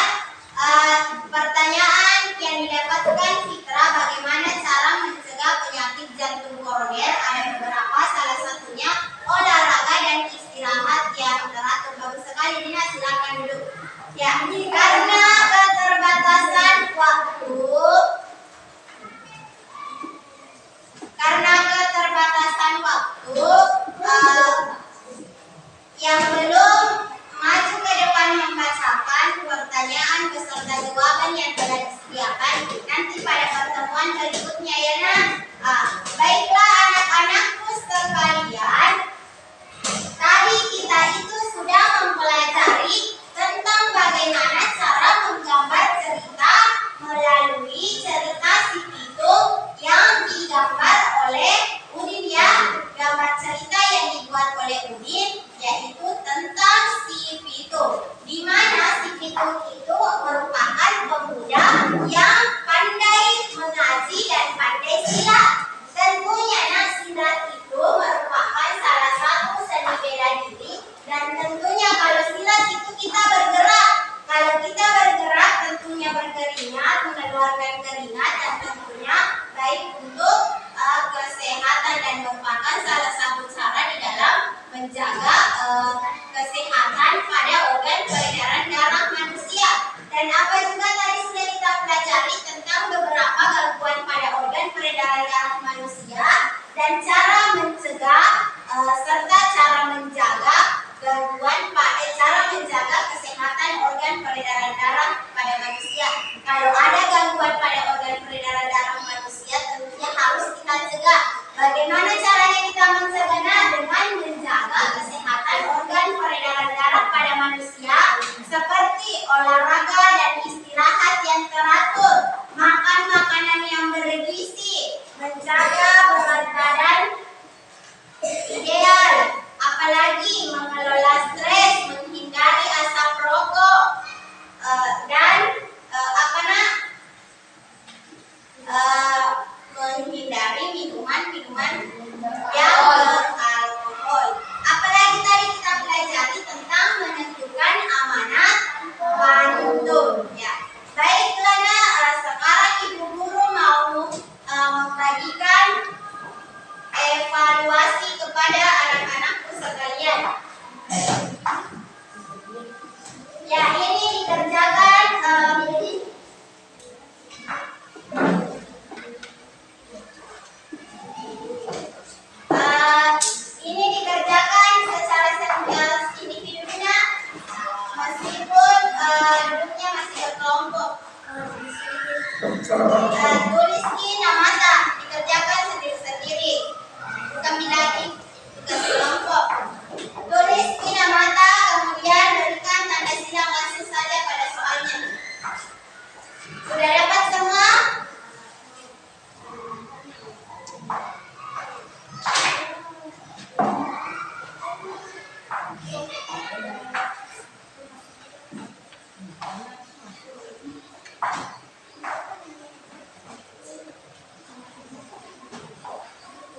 S1: pertanyaan yang didapatkan Fitra, bagaimana cara mencegah penyakit jantung koroner? Ada beberapa, salah satunya olahraga dan istirahat yang teratur. Bagus sekali, Dina, silakan duduk. Ya, karena keterbatasan waktu, yang belum maju ke depan membacakan pertanyaan beserta jawaban yang telah disediakan nanti pada pertemuan berikutnya ya nak. Baiklah anak-anakku sekalian, tadi kita itu sudah mempelajari tentang bagaimana cara menggambar cerita melalui cerita si pitung yang digambar oleh Udin ya. Gambar cerita yang dibuat oleh Udin yaitu tentang si pitung, di mana si pitung itu merupakan pemuda yang pandai mengaji dan pandai silat. Tentunya silat itu merupakan salah satu seni bela diri, dan tentunya kalau silat itu kita bergerak. Kalau kita bergerak tentunya berkeringat, mengeluarkan keringat, dan tentunya baik untuk kesehatan dan merupakan salah satu cara di dalam menjaga kesehatan pada organ peredaran darah manusia. Dan apa juga tadi sudah kita pelajari tentang beberapa gangguan pada organ peredaran darah manusia dan cara mencegah serta cara menjaga cara menjaga kesehatan organ peredaran darah pada manusia. Kalau ada gangguan pada organ peredaran darah manusia tentunya harus kita cegah. Bagaimana caranya kita mencegahnya? Dengan menjaga kesehatan organ peredaran darah pada manusia seperti olahraga dan istirahat yang teratur, makan makanan yang bergizi, menjaga berat badan ideal, apalagi mengelola stres, menghindari asap rokok, dan menghindari minuman-minuman yang beralkohol. Apalagi tadi kita pelajari tentang menentukan amanat pantun. Ya, baiklah sekarang ibu guru mau membagikan evaluasi kepada anak-anakku sekalian. Ya, ini dikerjakan ini dikerjakan secara individunya, meskipun duduknya masih berkelompok. Tulis di namata dikerjakan sendiri-sendiri, bukan lagi tugas kelompok. Tulis di namata, kemudian berikan tanda silang langsung saja pada soalnya. Sudah dapat semua?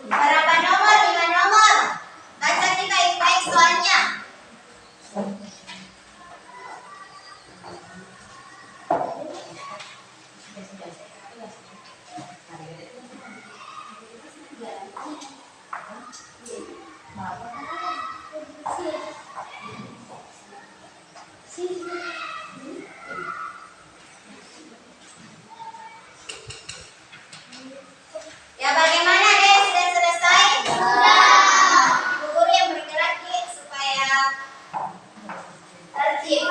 S1: Berapa nomor? 5 nomor. Baca nih baik-baik soalnya. Sip.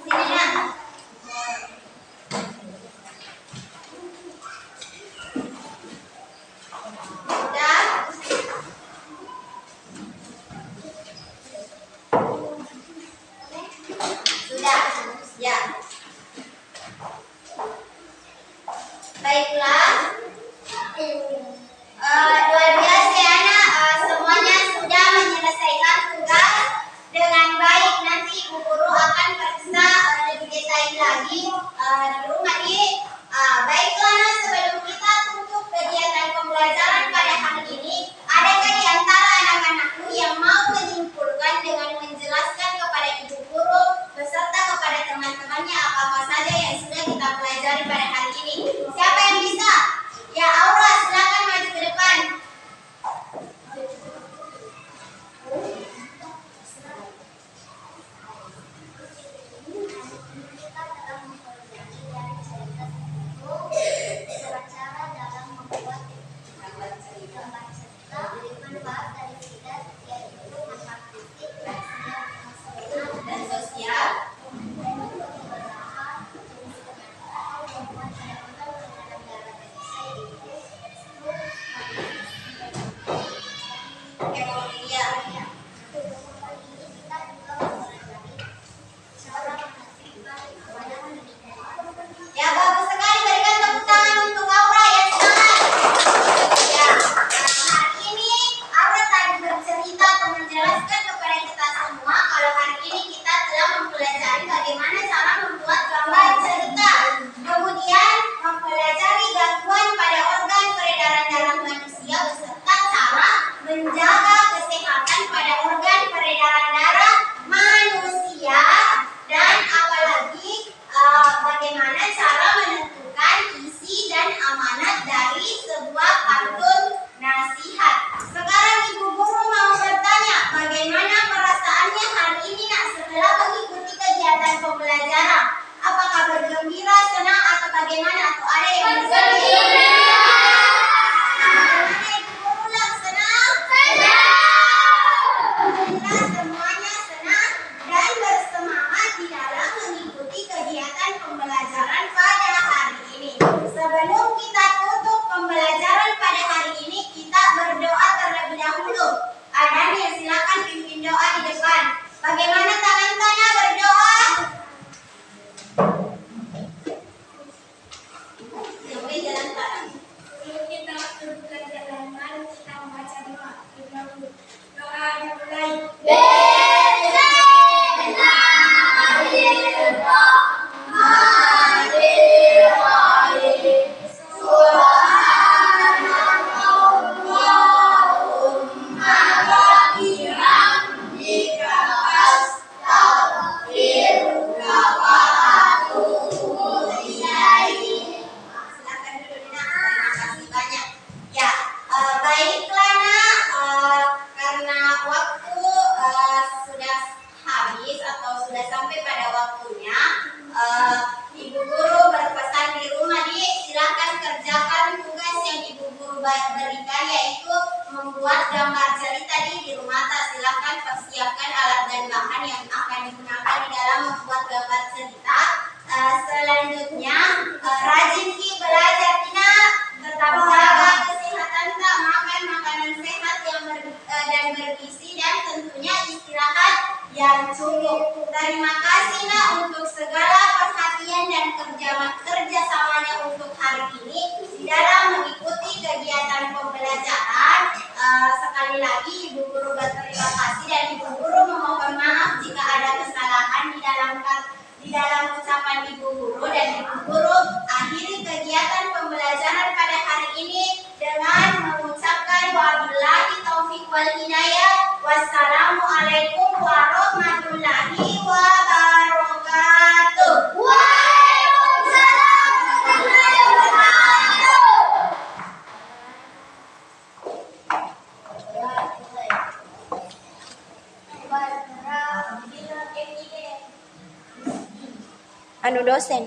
S1: Sini nak. Sudah? Sudah. Ya. Baiklah. Luar biasa ya anak. Semuanya sudah menyelesaikan tugas dengan baik. Nanti Ibu Guru akan periksa lebih detail lagi di rumah nih. Baiklah, nah, sebelum kita tutup kegiatan pembelajaran pada hari ini, adakah di antara anak-anakku yang mau menyimpulkan dengan menjelaskan kepada Ibu Guru beserta kepada teman-temannya apa-apa saja yang sudah kita pelajari pada hari ini? Siapa yang bisa? Ya, Aura, silakan maju ke depan.
S2: Kita telah mempelajari dari cerita tersebut dengan cara dalam membuat gambar cerita, manfaat dari cerita yaitu manfaat fisik, emosional,
S1: Dan sosial. Kemudian, ya bagus sekali, berikan tepuk tangan untuk Aura ya, semangat. Ya, hari ini Aura tadi bercerita atau menjelaskan kepada kita semua kalau hari ini kita telah mempelajari bagaimana cara membuat gambar cerita. Kemudian mempelajari gangguan pada organ peredaran darah manusia beserta cara menjaga kesehatan pada organ peredaran darah manusia dan apalagi bagaimana cara menentukan isi dan amanat dari sebuah kartun nasihat. Sekarang Ibu Guru mau bertanya, bagaimana perasaannya hari ini nak setelah mengikuti kegiatan pembelajaran? Apakah bergembira, senang atau bagaimana? Atau ada yang bersedih? Bagaimana Ibu Guru lah, senang? Alhamdulillah semuanya senang dan bersemangat di dalam mengikuti kegiatan pembelajaran pada hari ini. Sebelum kita tutup pembelajaran pada hari ini, kita berdoa terlebih dahulu. Adanya silakan pimpin doa di depan. Bagaimana tangan-tangan berdoa? Sampai jalan tangan.
S4: Sebelum kita melakukan jalan, mari kita membaca doa. Doa dimulai.
S1: Silakan dulu Nak. Terima kasih banyak. Ya, baiklah Nak. Karena waktu sudah habis atau sudah sampai pada waktunya, Ibu Guru berpesan di rumah silakan kerjakan tugas yang Ibu Guru berikan, yaitu membuat gambar cerita di rumah. Silakan persiapkan alat dan bahan yang akan digunakan di dalam membuat gambar cerita. Selanjutnya, rajin belajar Tina, tetap jaga kesehatan tak, makan makanan sehat yang dan bergizi, dan tentunya istirahat yang cukup. Terima kasih Nak untuk segala perhatian dan kerjasamanya untuk hari ini di dalam mengikuti kegiatan pembelajaran. Sekali lagi Ibu Guru berterima kasih dan Ibu Guru memohon maaf jika ada kesalahan di dalam ucapan Ibu Guru, dan Ibu Guru akhiri kegiatan pembelajaran pada hari ini dengan mengucapkan wabillahi taufiq wal hidayah. Wassalamualaikum warahmatullahi wabarakatuh.
S2: Waalaikumsalam warahmatullahi wabarakatuh.
S1: Anu dosen.